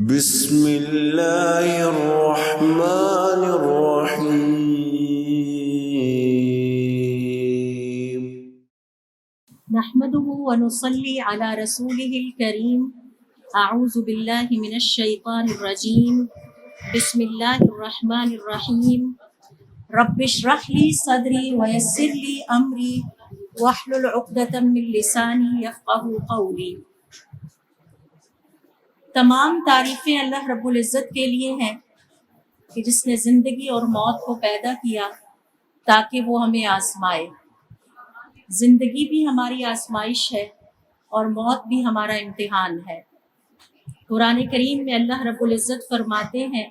بسم اللہ الرحمن الرحیم نحمده ونصلي على رسوله الكريم اعوذ باللہ من الشیطان الرجیم بسم اللہ الرحمن الرحیم رب اشرح لي صدری ويسر لي امری واحلل عقدۃ من لسانی یفقهوا قولی۔ تمام تعریفیں اللہ رب العزت کے لیے ہیں کہ جس نے زندگی اور موت کو پیدا کیا تاکہ وہ ہمیں آزمائے۔ زندگی بھی ہماری آزمائش ہے اور موت بھی ہمارا امتحان ہے۔ قرآن کریم میں اللہ رب العزت فرماتے ہیں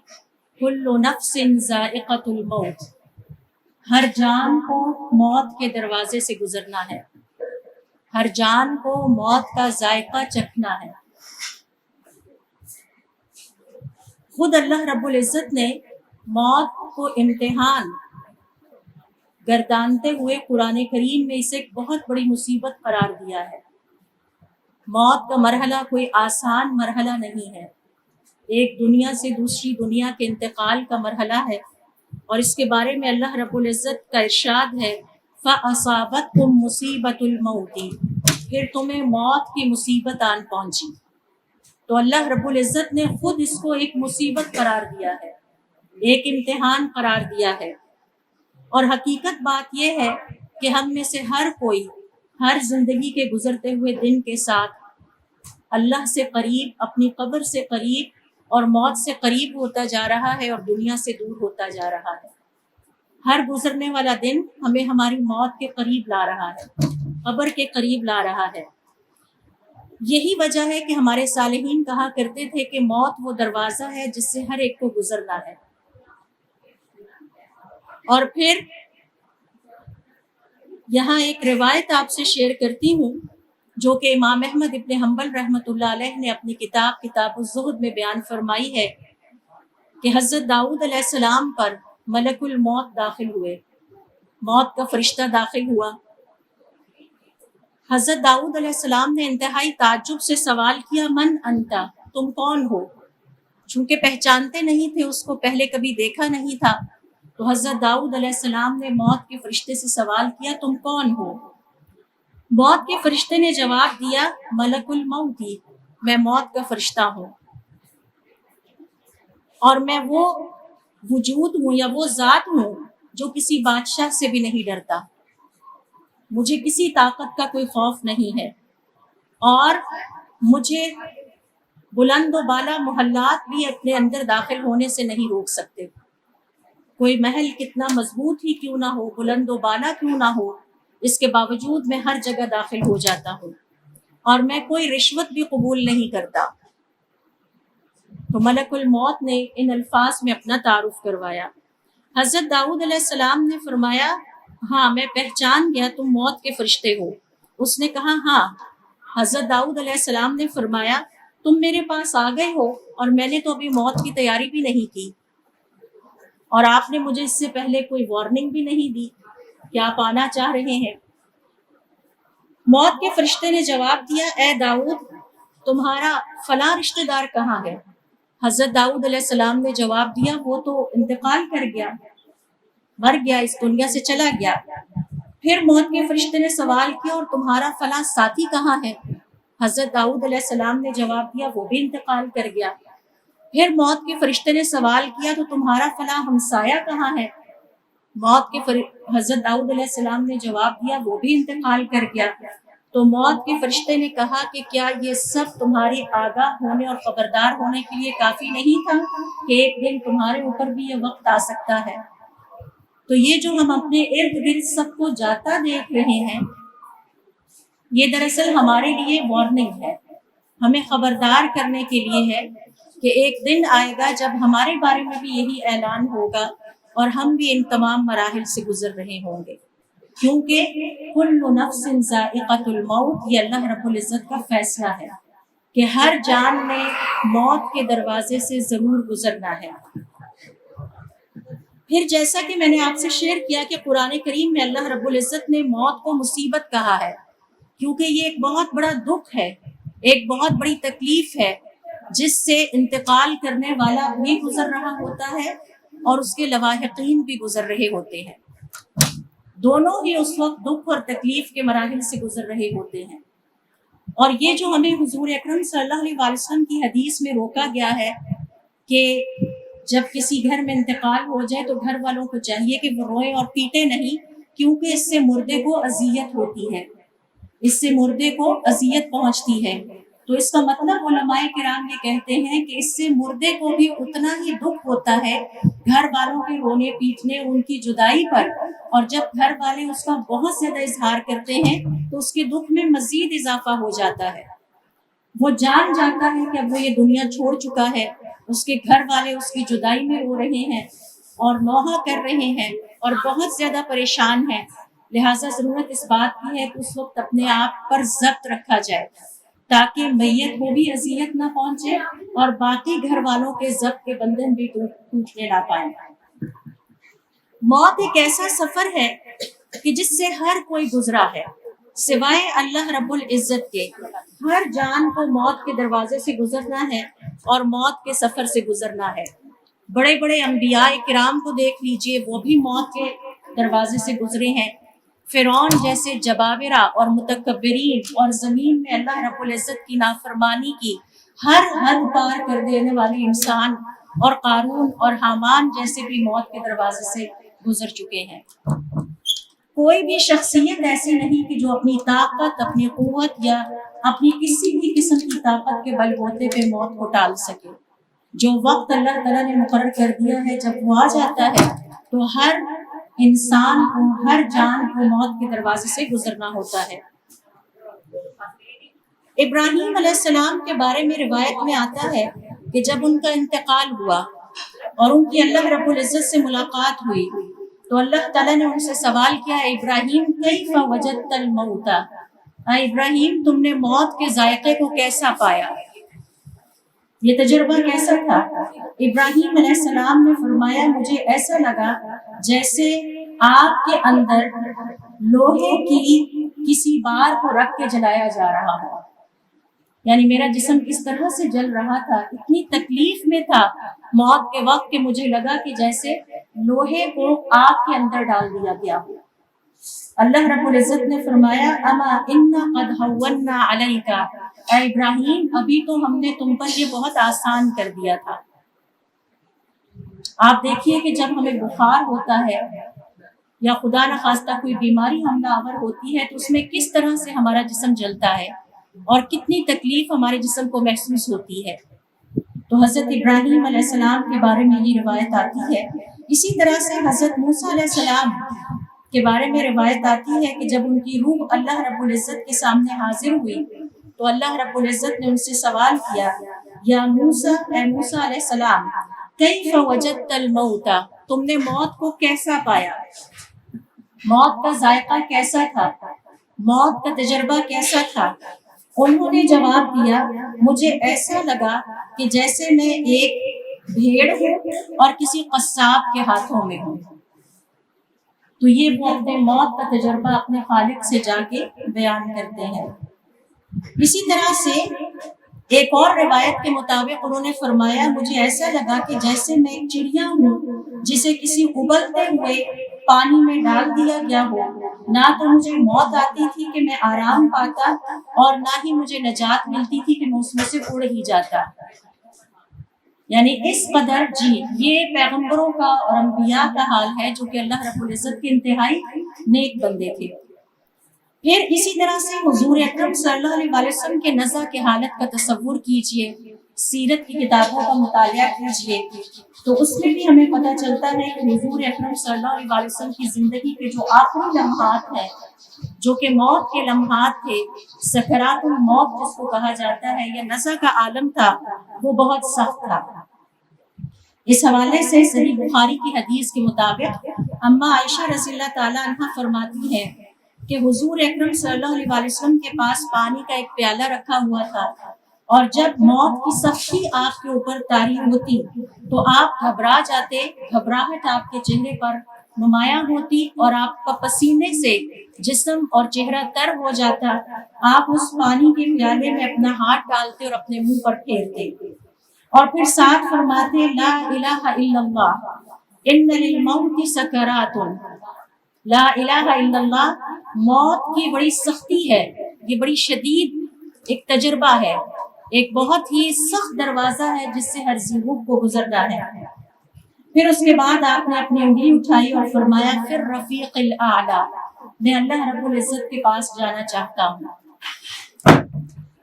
کل نفس ذائقۃ الموت، ہر جان کو موت کے دروازے سے گزرنا ہے، ہر جان کو موت کا ذائقہ چکھنا ہے۔ خود اللہ رب العزت نے موت کو امتحان گردانتے ہوئے قرآن کریم میں اسے ایک بہت بڑی مصیبت قرار دیا ہے۔ موت کا مرحلہ کوئی آسان مرحلہ نہیں ہے، ایک دنیا سے دوسری دنیا کے انتقال کا مرحلہ ہے، اور اس کے بارے میں اللہ رب العزت کا ارشاد ہے فَأَصَابَتْكُمْ مُصِيبَةُ الْمَوْتِ، پھر تمہیں موت کی مصیبت آن پہنچی۔ تو اللہ رب العزت نے خود اس کو ایک مصیبت قرار دیا ہے، ایک امتحان قرار دیا ہے۔ اور حقیقت بات یہ ہے کہ ہم میں سے ہر کوئی ہر زندگی کے گزرتے ہوئے دن کے ساتھ اللہ سے قریب، اپنی قبر سے قریب اور موت سے قریب ہوتا جا رہا ہے اور دنیا سے دور ہوتا جا رہا ہے۔ ہر گزرنے والا دن ہمیں ہماری موت کے قریب لا رہا ہے، قبر کے قریب لا رہا ہے۔ یہی وجہ ہے کہ ہمارے صالحین کہا کرتے تھے کہ موت وہ دروازہ ہے جس سے ہر ایک کو گزرنا ہے۔ اور پھر یہاں ایک روایت آپ سے شیئر کرتی ہوں جو کہ امام احمد ابن حنبل رحمۃ اللہ علیہ نے اپنی کتاب الزہد میں بیان فرمائی ہے کہ حضرت داؤد علیہ السلام پر ملک الموت داخل ہوئے، موت کا فرشتہ داخل ہوا۔ حضرت داؤد علیہ السلام نے انتہائی تعجب سے سوال کیا من انتا، تم کون ہو؟ چونکہ پہچانتے نہیں تھے، اس کو پہلے کبھی دیکھا نہیں تھا، تو حضرت داؤد علیہ السلام نے موت کے فرشتے سے سوال کیا تم کون ہو؟ موت کے فرشتے نے جواب دیا ملک الموت، میں موت کا فرشتہ ہوں، اور میں وہ وجود ہوں یا وہ ذات ہوں جو کسی بادشاہ سے بھی نہیں ڈرتا، مجھے کسی طاقت کا کوئی خوف نہیں ہے، اور مجھے بلند و بالا محلات بھی اپنے اندر داخل ہونے سے نہیں روک سکتے۔ کوئی محل کتنا مضبوط ہی کیوں نہ ہو، بلند و بالا کیوں نہ ہو، اس کے باوجود میں ہر جگہ داخل ہو جاتا ہوں، اور میں کوئی رشوت بھی قبول نہیں کرتا۔ تو ملک الموت نے ان الفاظ میں اپنا تعارف کروایا۔ حضرت داؤد علیہ السلام نے فرمایا ہاں میں پہچان گیا تم موت کے فرشتے ہو۔ اس نے کہا ہاں۔ حضرت داؤد علیہ السلام نے فرمایا تم میرے پاس آ گئے ہو اور میں نے تو ابھی موت کی تیاری بھی نہیں کی، اور آپ نے مجھے اس سے پہلے کوئی وارننگ بھی نہیں دی کہ آپ آنا چاہ رہے ہیں۔ موت کے فرشتے نے جواب دیا اے داؤد تمہارا فلاں رشتہ دار کہاں ہے؟ حضرت داؤد علیہ السلام نے جواب دیا وہ تو انتقال کر گیا، مر گیا، اس دنیا سے چلا گیا۔ پھر موت کے فرشتے نے سوال کیا اور تمہارا فلاں ساتھی کہاں ہے؟ حضرت داؤد علیہ السلام نے جواب دیا وہ بھی انتقال کر گیا۔ پھر موت کے فرشتے نے سوال کیا تو تمہارا فلاں ہمسایہ کہاں ہے؟ حضرت داؤد علیہ السلام نے جواب دیا وہ بھی انتقال کر گیا۔ تو موت کے فرشتے نے کہا کہ کیا یہ سب تمہاری آگاہ ہونے اور خبردار ہونے کے لیے کافی نہیں تھا کہ ایک دن تمہارے اوپر بھی یہ وقت آ سکتا ہے؟ تو یہ جو ہم اپنے ارد گرد سب کو جاتا دیکھ رہے ہیں، یہ دراصل ہمارے لیے وارننگ ہے، ہمیں خبردار کرنے کے لیے ہے کہ ایک دن آئے گا جب ہمارے بارے میں بھی یہی اعلان ہوگا اور ہم بھی ان تمام مراحل سے گزر رہے ہوں گے، کیونکہ کل نفس ذائقۃ الموت یہ اللہ رب العزت کا فیصلہ ہے کہ ہر جان نے موت کے دروازے سے ضرور گزرنا ہے۔ پھر جیسا کہ میں نے آپ سے شیئر کیا کہ قرآن کریم میں اللہ رب العزت نے موت کو مصیبت کہا ہے، کیونکہ یہ ایک بہت بڑا دکھ ہے، ایک بہت بڑی تکلیف ہے جس سے انتقال کرنے والا بھی گزر رہا ہوتا ہے اور اس کے لواحقین بھی گزر رہے ہوتے ہیں. دونوں ہی اس وقت دکھ اور تکلیف کے مراحل سے گزر رہے ہوتے ہیں. اور یہ جو ہمیں حضور اکرم صلی اللہ علیہ وسلم کی حدیث میں روکا گیا ہے کہ جب کسی گھر میں انتقال ہو جائے تو گھر والوں کو چاہیے کہ وہ روئیں اور پیٹیں نہیں، کیونکہ اس سے مردے کو اذیت ہوتی ہے، اس سے مردے کو اذیت پہنچتی ہے. تو اس کا مطلب علماء کرام یہ کہتے ہیں کہ اس سے مردے کو بھی اتنا ہی دکھ ہوتا ہے گھر والوں کے رونے پیٹنے، ان کی جدائی پر. اور جب گھر والے اس کا بہت زیادہ اظہار کرتے ہیں تو اس کے دکھ میں مزید اضافہ ہو جاتا ہے. وہ جان جاتا ہے کہ اب وہ یہ دنیا چھوڑ چکا ہے، اس کے گھر والے اس کی جدائی میں رو رہے ہیں اور نوحہ کر رہے ہیں اور بہت زیادہ پریشان ہیں. لہٰذا ضرورت اس بات کی ہے کہ اس وقت اپنے آپ پر ضبط رکھا جائے تاکہ میت کو بھی اذیت نہ پہنچے اور باقی گھر والوں کے ضبط کے بندھن بھی ٹوٹنے نہ پائیں. موت ایک ایسا سفر ہے کہ جس سے ہر کوئی گزرا ہے سوائے اللہ رب العزت کے. ہر جان کو موت کے دروازے سے گزرنا ہے اور موت کے سفر سے گزرنا ہے. بڑے بڑے انبیاء کرام کو دیکھ لیجئے، وہ بھی موت کے دروازے سے گزرے ہیں. فرعون جیسے جبابرہ اور متکبرین اور زمین میں اللہ رب العزت کی نافرمانی کی ہر حد پار کر دینے والے انسان اور قارون اور حامان جیسے بھی موت کے دروازے سے گزر چکے ہیں. کوئی بھی شخصیت ایسی نہیں کہ جو اپنی طاقت، اپنی قوت یا اپنی کسی بھی قسم کی طاقت کے بل بوتے پہ موت کو ٹال سکے. جو وقت اللہ تعالیٰ نے مقرر کر دیا ہے جب وہ آ جاتا ہے تو ہر انسان کو، ہر جان کو موت کے دروازے سے گزرنا ہوتا ہے. ابراہیم علیہ السلام کے بارے میں روایت میں آتا ہے کہ جب ان کا انتقال ہوا اور ان کی اللہ رب العزت سے ملاقات ہوئی تو اللہ تعالیٰ نے ان سے سوال کیا، ابراہیم کیف وجدت الموت، ابراہیم تم نے موت کے ذائقے کو کیسا پایا، یہ تجربہ کیسا تھا؟ ابراہیم علیہ السلام نے فرمایا مجھے ایسا لگا جیسے آگ کے اندر لوہے کی کسی بار کو رکھ کے جلایا جا رہا ہو. یعنی میرا جسم کس طرح سے جل رہا تھا، اتنی تکلیف میں تھا موت کے وقت کہ مجھے لگا کہ جیسے لوہے کو آگ کے اندر ڈال دیا گیا ہو. اللہ رب العزت نے فرمایا اما انا قد ہونا علیک، اے ابراہیم ابھی تو ہم نے تم پر یہ بہت آسان کر دیا تھا. آپ دیکھیے کہ جب ہمیں بخار ہوتا ہے یا خدا نخواستہ کوئی بیماری حملہ آور ہوتی ہے تو اس میں کس طرح سے ہمارا جسم جلتا ہے اور کتنی تکلیف ہمارے جسم کو محسوس ہوتی ہے. تو حضرت ابراہیم علیہ السلام کے بارے میں یہ روایت آتی ہے. اسی طرح سے حضرت موسیٰ علیہ السلام کے بارے میں روایت آتی ہے کہ جب ان کی روح اللہ رب العزت کے سامنے حاضر ہوئی تو اللہ رب العزت نے ان سے سوال کیا، یا موسیٰ، اے موسیٰ علیہ السلام، کیف وجدت الموت، تم نے موت کو کیسا پایا، موت کا ذائقہ کیسا تھا، موت کا تجربہ کیسا تھا؟ انہوں نے جواب دیا مجھے ایسا لگا کہ جیسے میں ایک بھیڑ ہوں اور کسی قصاب کے ہاتھوں میں ہوں. تو یہ وہ اپنے موت کا تجربہ اپنے خالق سے جا کے بیان کرتے ہیں. اسی طرح سے ایک اور روایت کے مطابق انہوں نے فرمایا مجھے ایسا لگا کہ جیسے میں ایک چڑیا ہوں جسے کسی ابلتے ہوئے پانی میں ڈال دیا گیا ہو. نہ تو مجھے موت آتی تھی کہ میں آرام پاتا اور نہ ہی مجھے نجات ملتی تھی کہ میں اس میں سے اڑ ہی جاتا. یعنی اس قدر یہ پیغمبروں کا اور انبیاء کا حال ہے جو کہ اللہ رب العزت کے انتہائی نیک بندے تھے. پھر اسی طرح سے حضور اکرم صلی اللہ علیہ وسلم کے نزع کے حالت کا تصور کیجئے، سیرت کی کتابوں کا مطالعہ کیجئے تو اس میں بھی ہمیں پتہ چلتا ہے کہ حضور اکرم صلی اللہ علیہ وسلم کی زندگی کے جو آخری لمحات ہیں جو کہ موت کے لمحات تھے، سکرات الموت جس کو کہا جاتا ہے یا نزع کا عالم تھا، وہ بہت سخت تھا. اس حوالے سے صحیح بخاری کی حدیث کے مطابق اما عائشہ رضی اللہ تعالیٰ عنہ فرماتی ہیں کہ حضور اکرم صلی اللہ علیہ وسلم کے پاس پانی کا ایک پیالہ رکھا ہوا تھا اور جب موت کی سختی آپ کے اوپر طاری ہوتی تو آپ گھبرا جاتے، گھبراہٹ آپ کے چہرے پر نمایاں ہوتی اور آپ کا پسینے سے جسم اور چہرہ تر ہو جاتا. آپ اس پانی کے پیالے میں اپنا ہاتھ ڈالتے اور اپنے منہ پر پھیرتے اور پھر ساتھ فرماتے لا الہ الا اللہ ان للموت سکرات، لا الہ الا اللہ، موت کی بڑی سختی ہے، یہ بڑی شدید ایک تجربہ ہے، ایک بہت ہی سخت دروازہ ہے جس سے ہر ذی-روح کو گزرنا ہے۔ پھر اس کے بعد آپ نے اپنی انگلی اٹھائی اور فرمایا پھر رفیق الاعلی، میں اللہ رب العزت کے پاس جانا چاہتا ہوں۔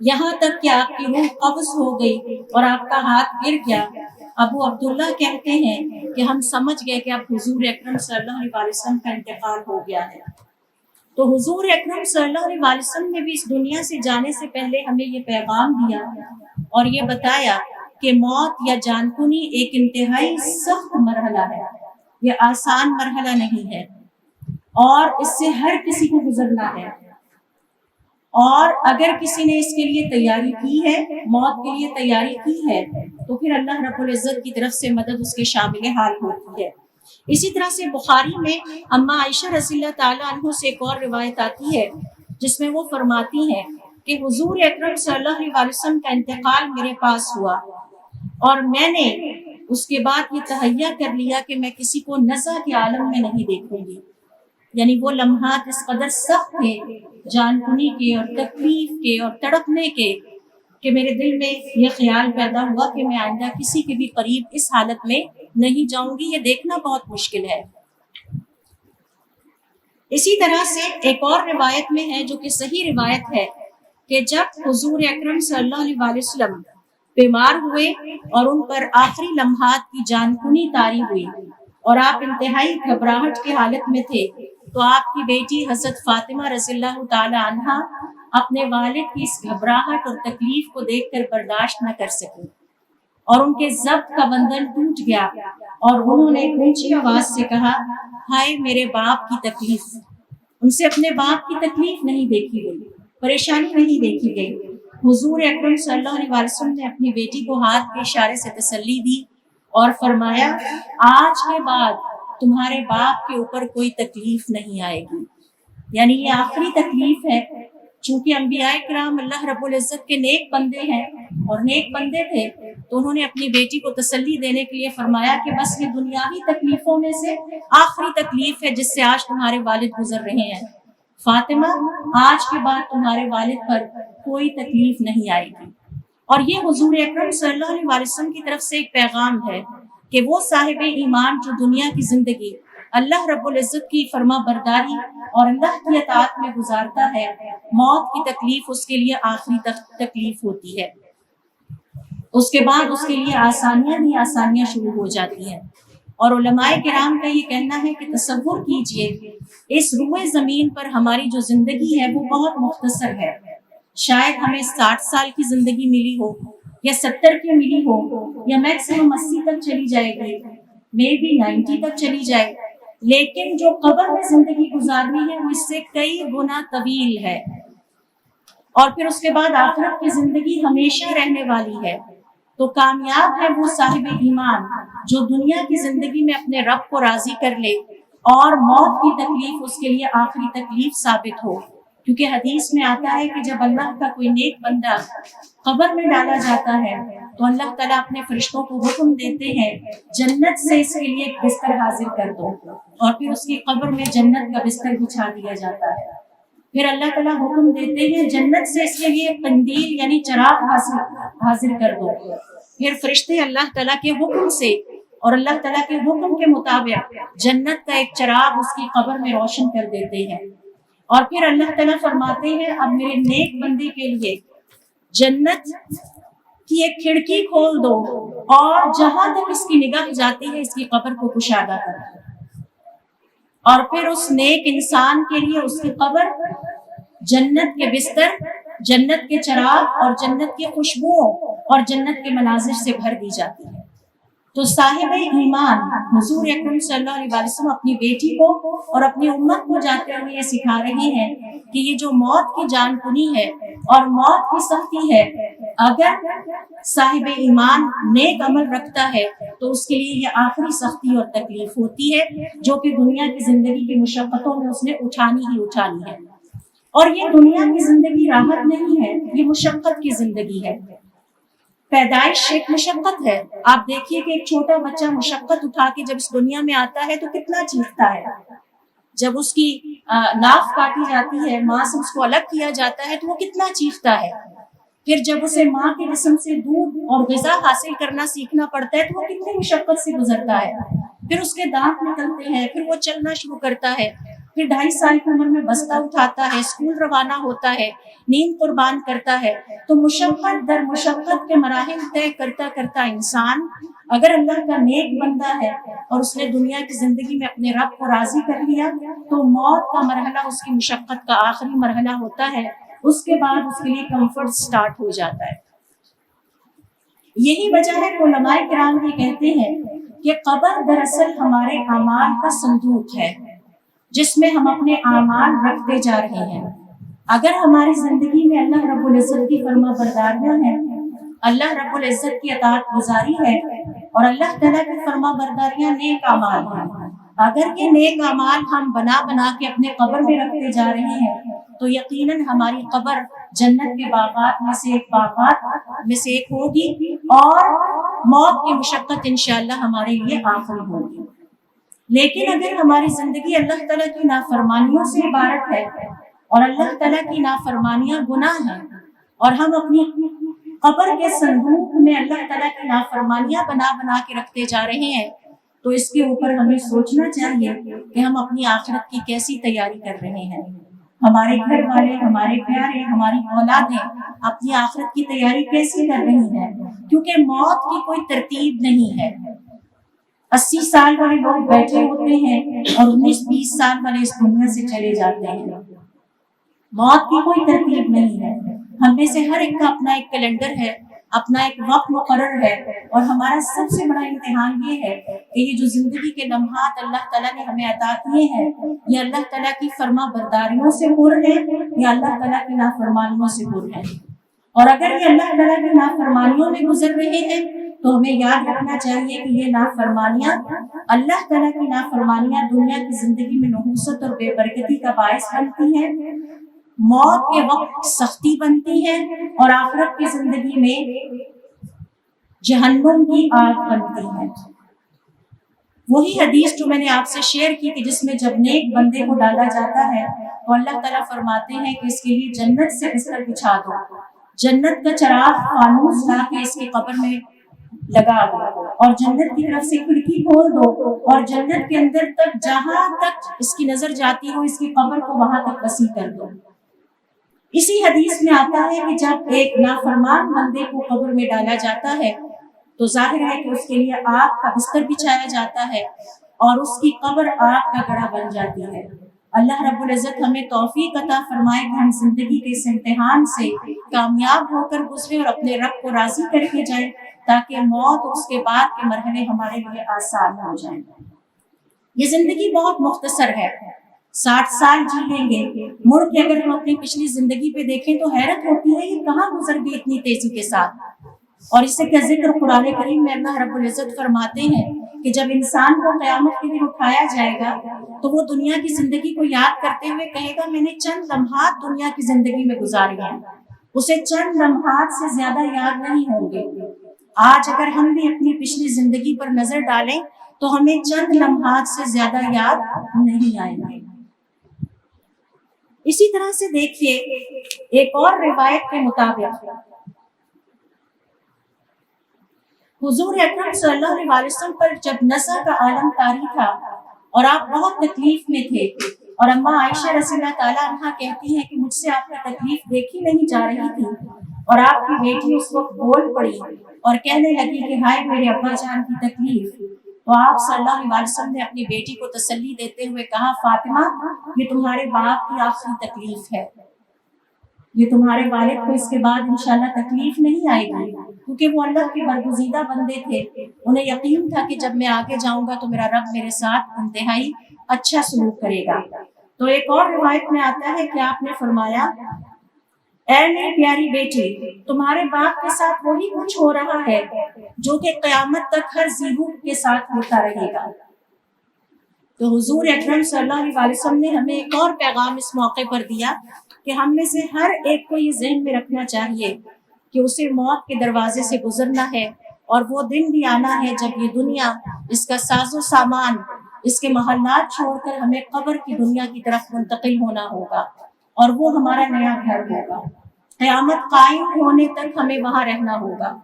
یہاں تک کہ آپ کی روح قبض ہو گئی اور آپ کا ہاتھ گر گیا۔ ابو عبداللہ کہتے ہیں کہ ہم سمجھ گئے کہ اب حضور اکرم صلی اللہ علیہ وسلم کا انتقال ہو گیا ہے۔ تو حضور اکرم صلی اللہ علیہ وسلم نے بھی اس دنیا سے جانے سے پہلے ہمیں یہ پیغام دیا اور یہ بتایا کہ موت یا جان کنی ایک انتہائی سخت مرحلہ ہے، یہ آسان مرحلہ نہیں ہے اور اس سے ہر کسی کو گزرنا ہے، اور اگر کسی نے اس کے لیے تیاری کی ہے، موت کے لیے تیاری کی ہے، تو پھر اللہ رب العزت کی طرف سے مدد اس کے شامل حال ہوتی ہے۔ اسی طرح سے بخاری میں اماں عائشہ رضی اللہ تعالیٰ عنہ سے ایک اور روایت آتی ہے جس میں وہ فرماتی ہیں کہ حضور اکرم صلی اللہ علیہ وسلم کا انتقال میرے پاس ہوا اور میں نے اس کے بعد یہ تہیہ کر لیا کہ میں کسی کو نزع کے عالم میں نہیں دیکھوں گی، یعنی وہ لمحات اس قدر سخت تھے جان کنی کے اور تکلیف کے اور تڑپنے کے کہ میرے دل میں یہ خیال پیدا ہوا کہ میں آئندہ کسی کے بھی قریب اس حالت میں نہیں جاؤں گی، یہ دیکھنا بہت مشکل ہے۔ اسی طرح سے ایک اور روایت میں ہے جو کہ صحیح روایت ہے کہ جب حضور اکرم صلی اللہ علیہ وسلم بیمار ہوئے اور ان پر آخری لمحات کی جان کنی طاری ہوئی اور آپ انتہائی گھبراہٹ کی حالت میں تھے، تو آپ کی بیٹی حضرت فاطمہ رضی اللہ تعالی عنہا اپنے والد کی اس گھبراہٹ اور تکلیف کو دیکھ کر برداشت نہ کر سکیں اور ان کے ضبط کا بندھن ٹوٹ گیا اور انہوں نے اونچی آواز سے کہا ہائے میرے باپ کی تکلیف۔ ان سے اپنے باپ کی تکلیف نہیں دیکھی گئی، پریشانی نہیں دیکھی گئی۔ حضور اکرم صلی اللہ علیہ وسلم نے اپنی بیٹی کو ہاتھ کے اشارے سے تسلی دی اور فرمایا آج کے بعد تمہارے باپ کے اوپر کوئی تکلیف نہیں آئے گی، یعنی یہ آخری تکلیف ہے۔ چونکہ انبیاء کرام اللہ رب العزت کے نیک بندے ہیں اور نیک بندے تھے، تو انہوں نے اپنی بیٹی کو تسلی دینے کے لیے فرمایا کہ بس یہ دنیاوی تکلیفوں میں سے آخری تکلیف ہے جس سے آج تمہارے والد گزر رہے ہیں، فاطمہ آج کے بعد تمہارے والد پر کوئی تکلیف نہیں آئے گی۔ اور یہ حضور اکرم صلی اللہ علیہ وسلم کی طرف سے ایک پیغام ہے کہ وہ صاحب ایمان جو دنیا کی زندگی اللہ رب العزت کی فرما برداری اور اللہ کی اطاعت میں گزارتا ہے، موت کی تکلیف اس کے لیے آخری تکلیف ہوتی ہے، اس کے بعد اس کے لیے آسانیاں ہی آسانیاں شروع ہو جاتی ہیں۔ اور علماء کرام کا یہ کہنا ہے کہ تصور کیجئے اس روئے زمین پر ہماری جو زندگی ہے وہ بہت مختصر ہے، شاید ہمیں 60 سال کی زندگی ملی ہو یا 70 کی ملی ہو یا میکسیمم 80 تک چلی جائے گی، مے بی 90 تک چلی جائے، لیکن جو قبر میں زندگی گزارنی ہے وہ اس سے کئی گنا طویل ہے، اور پھر اس کے بعد آخرت کی زندگی ہمیشہ رہنے والی ہے۔ تو کامیاب ہے وہ صاحب ایمان جو دنیا کی زندگی میں اپنے رب کو راضی کر لے اور موت کی تکلیف اس کے لیے آخری تکلیف ثابت ہو، کیونکہ حدیث میں آتا ہے کہ جب اللہ کا کوئی نیک بندہ قبر میں ڈالا جاتا ہے تو اللہ تعالیٰ اپنے فرشتوں کو حکم دیتے ہیں جنت سے اس کے لیے ایک بستر حاضر کر دو، اور پھر اس کی قبر میں جنت کا بستر بچھا دیا جاتا ہے۔ پھر اللہ تعالیٰ حکم دیتے ہیں جنت سے اس کے لیے قندیل یعنی چراغ حاضر کر دو، پھر فرشتے اللہ تعالیٰ کے حکم سے اور اللہ تعالیٰ کے حکم کے مطابق جنت کا ایک چراغ اس کی قبر میں روشن کر دیتے ہیں، اور پھر اللہ تعالیٰ فرماتے ہیں اب میرے نیک بندے کے لیے جنت کی ایک کھڑکی کھول دو اور جہاں تک اس کی نگاہ جاتی ہے اس کی قبر کو کشادہ کر دو، اور پھر اس نیک انسان کے لیے اس کی قبر جنت کے بستر، جنت کے چراغ اور جنت کی خوشبوؤں اور جنت کے مناظر سے بھر دی جاتی ہے۔ تو صاحب ایمان حضور اکرم صلی اللہ علیہ وسلم اپنی بیٹی کو اور اپنی امت کو جاتے ہوئے یہ سکھا رہے ہیں کہ یہ جو موت کی جان کنی ہے اور موت کی سختی ہے، اگر صاحب ایمان نیک عمل رکھتا ہے تو اس کے لیے یہ آخری سختی اور تکلیف ہوتی ہے جو کہ دنیا کی زندگی کی مشقتوں میں اس نے اٹھانی ہی اٹھانی ہے۔ اور یہ دنیا کی زندگی راحت نہیں ہے، یہ مشقت کی زندگی ہے۔ پیدائش ایک مشقت ہے. آپ دیکھیے کہ ایک چھوٹا بچہ مشقت اٹھا کے جب اس دنیا میں آتا ہے تو کتنا چیختا ہے. جب اس کی ناف کاٹی جاتی ہے، ماں سے اس کو الگ کیا جاتا ہے تو وہ کتنا چیختا ہے. پھر جب اسے ماں کے جسم سے دودھ اور غذا حاصل کرنا سیکھنا پڑتا ہے تو وہ کتنی مشقت سے گزرتا ہے. پھر اس کے دانت نکلتے ہیں، پھر وہ چلنا شروع کرتا ہے، پھر 2.5 سال کی عمر میں بستہ اٹھاتا ہے، اسکول روانہ ہوتا ہے، نیند قربان کرتا ہے. تو مشقت در مشقت کے مراحل طے کرتا کرتا انسان اگر اللہ کا نیک بندہ ہے اور اس نے دنیا کی زندگی میں اپنے رب کو راضی کر لیا تو موت کا مرحلہ اس کی مشقت کا آخری مرحلہ ہوتا ہے. اس کے بعد اس کے لیے کمفرٹ سٹارٹ ہو جاتا ہے. یہی وجہ ہے کہ علماء کرام یہ کہتے ہیں کہ قبر دراصل ہمارے اعمال کا صندوق ہے جس میں ہم اپنے اعمال رکھتے جا رہے ہیں. اگر ہماری زندگی میں اللہ رب العزت کی فرما برداریاں ہیں، اللہ رب العزت کی اطاعت گزاری ہے اور اللہ تعالیٰ کی فرما برداریاں نیک اعمال ہیں، اگر یہ نیک اعمال ہم بنا بنا کے اپنے قبر میں رکھتے جا رہے ہیں تو یقیناً ہماری قبر جنت کے باغات میں سے ایک ہوگی اور موت کی مشقت انشاءاللہ ہمارے لیے آخری ہوگی. لیکن اگر ہماری زندگی اللہ تعالیٰ کی نافرمانیوں سے عبارت ہے اور اللہ تعالیٰ کی نافرمانیاں گناہ ہیں اور ہم اپنی قبر کے صندوق میں اللہ تعالیٰ کی نافرمانیاں بنا بنا کے رکھتے جا رہے ہیں تو اس کے اوپر ہمیں سوچنا چاہیے کہ ہم اپنی آخرت کی کیسی تیاری کر رہے ہیں. ہمارے گھر والے، ہمارے پیارے، ہماری اولادیں اپنی آخرت کی تیاری کیسی کر رہی ہیں؟ کیونکہ موت کی کوئی ترتیب نہیں ہے. 80 سال والے لوگ بیٹھے ہوتے ہیں اور 19-20 سال والے اس دنیا سے چلے جاتے ہیں. موت کی کوئی ترتیب نہیں ہے. ہم میں سے ہر ایک کا اپنا ایک کیلنڈر ہے، اپنا ایک وقت مقرر ہے اور ہمارا سب سے بڑا امتحان یہ ہے کہ یہ جو زندگی کے لمحات اللہ تعالیٰ نے ہمیں عطا کیے ہیں یہ اللہ تعالیٰ کی فرما برداریوں سے پر ہے یا اللہ تعالیٰ کی نافرمانیوں سے پر ہے. اور اگر یہ اللہ تعالیٰ کی نافرمانیوں میں گزر رہے ہیں تو ہمیں یاد رکھنا چاہیے کہ یہ نافرمانیاں، اللہ تعالیٰ کی نافرمانیاں دنیا کی زندگی میں نحوست اور بے برکتی کا باعث بنتی ہیں، موت کے وقت سختی بنتی ہے اور آخرت کی زندگی میں جہنم کی آگ بنتی ہے. وہی حدیث جو میں نے آپ سے شیئر کی کہ جس میں جب نیک بندے کو ڈالا جاتا ہے تو اللہ تعالیٰ فرماتے ہیں کہ اس کے لیے جنت سے بستر بچھا دو، جنت کا چراغ فانوس لا کے اس کی قبر میں لگا دو اور جنت کی طرف سے کھڑکی کھول دو اور جنت کے اندر تک جہاں تک اس کی نظر جاتی ہو اس کی قبر کو وہاں تک وسیع کر دو. اسی حدیث میں آتا ہے کہ جب ایک نافرمان بندے کو قبر میں ڈالا جاتا ہے تو ظاہر ہے کہ اس کے لیے آگ کا بستر بچھایا جاتا ہے اور اس کی قبر آگ کا گڑھا بن جاتی ہے. اللہ رب العزت ہمیں توفیق عطا فرمائے کہ ہم زندگی کے اس امتحان سے کامیاب ہو کر گزرے اور اپنے رب کو راضی کر کے جائیں تاکہ موت اور اس کے بعد کے مرحلے ہمارے لیے آسان ہو جائیں. یہ زندگی بہت مختصر ہے، 60 سال جی لیں گے. مڑ کے اگر ہم اپنی پچھلی زندگی پہ دیکھیں تو حیرت ہوتی ہے یہ کہاں گزر گئی اتنی تیزی کے ساتھ. اور اسے کا ذکر قرآن کریم میں اللہ رب العزت فرماتے ہیں کہ جب انسان کو قیامت کے دن اٹھایا جائے گا تو وہ دنیا کی زندگی کو یاد کرتے ہوئے کہے گا میں نے چند لمحات دنیا کی زندگی میں گزارے ہیں. اسے چند لمحات سے زیادہ یاد نہیں ہوں گے. آج اگر ہم بھی اپنی پچھلی زندگی پر نظر ڈالیں تو ہمیں چند لمحات سے زیادہ یاد نہیں آئیں گے. اسی طرح سے دیکھیے ایک اور روایت کے مطابق حضور اکرم صلی اللہ علیہ وسلم پر جب نزع کا عالم طاری تھا اور آپ بہت تکلیف میں تھے اور اماں عائشہ رضی اللہ تعالیٰ عنہا کہتی ہیں کہ مجھ سے آپ کی تکلیف دیکھی نہیں جا رہی تھی اور آپ کی بیٹی اس وقت بول پڑی اور کہنے لگی کہ ہائے میرے ابا جان کی تکلیف. تو آپ صلی اللہ علیہ وسلم نے اپنی بیٹی کو تسلی دیتے ہوئے کہا فاطمہ یہ تمہارے باپ کی آخری تکلیف ہے، یہ تمہارے والد کو اس کے بعد انشاءاللہ تکلیف نہیں آئے گی کیونکہ وہ اللہ کے برگزیدہ بندے تھے. انہیں یقین تھا کہ جب میں آگے جاؤں گا تو میرا رب میرے ساتھ انتہائی اچھا سلوک کرے گا. تو ایک اور روایت میں آتا ہے کہ آپ نے فرمایا اے میری پیاری بیٹی تمہارے باپ کے ساتھ وہی کچھ ہو رہا ہے جو کہ قیامت تک ہر ذی روح کے ساتھ ہوتا رہے گا. تو حضور اکرم صلی اللہ علیہ وسلم نے ہمیں ایک اور پیغام اس موقع پر دیا کہ ہم میں سے ہر ایک کو یہ ذہن میں رکھنا چاہیے کہ اسے موت کے دروازے سے گزرنا ہے، اور وہ دن بھی آنا ہے جب یہ دنیا، اس کا ساز و سامان، اس کے محلات چھوڑ کر ہمیں قبر کی دنیا کی طرف منتقل ہونا ہوگا، اور وہ ہمارا نیا گھر ہوگا۔ قیامت قائم ہونے تک ہمیں وہاں رہنا ہوگا۔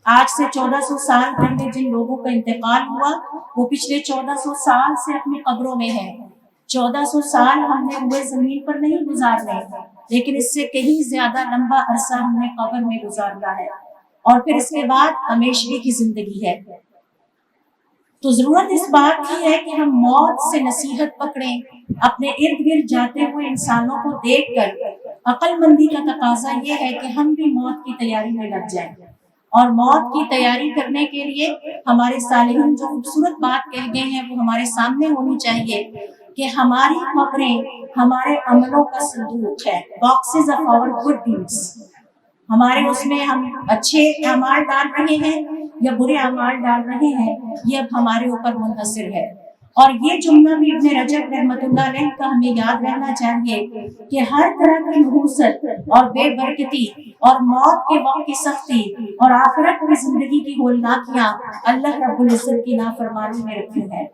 آج سے 1400 سال پہلے جن لوگوں کا انتقال ہوا وہ پچھلے 1400 سال سے اپنی قبروں میں ہیں۔ 1400 سال ہم نے ہوئے زمین پر نہیں گزارنے، لیکن اس سے کہیں زیادہ لمبا عرصہ ہم نے قبر میں گزارنا ہے، اور پھر اس کے بعد ہمیشگی کی زندگی ہے۔ تو ضرورت اس بات کی ہے کہ ہم موت سے نصیحت پکڑیں، اپنے ارد گرد جاتے ہوئے انسانوں کو دیکھ کر عقل مندی کا تقاضا یہ ہے کہ ہم بھی موت کی تیاری میں لگ جائیں، اور موت کی تیاری کرنے کے لیے ہمارے صالحین جو خوبصورت بات کہہ گئے ہیں وہ ہمارے سامنے ہونی چاہیے کہ ہماری قبریں ہمارے عملوں کا صندوق ہے، boxes of our good deeds. ہمارے اس میں ہم اچھے اعمال ڈال رہے ہیں یا برے اعمال ڈال رہے ہیں، یہ اب ہمارے اوپر منحصر ہے۔ اور یہ جملہ بھی ابن رجب رحمۃ اللہ علیہ کا ہمیں یاد رہنا چاہیے کہ ہر طرح کی نحوست اور بے برکتی اور موت کے وقت کی سختی اور آخرت کی زندگی کی ہولناکیاں اللہ رب العزت کی نافرمانی میں رکھی ہیں۔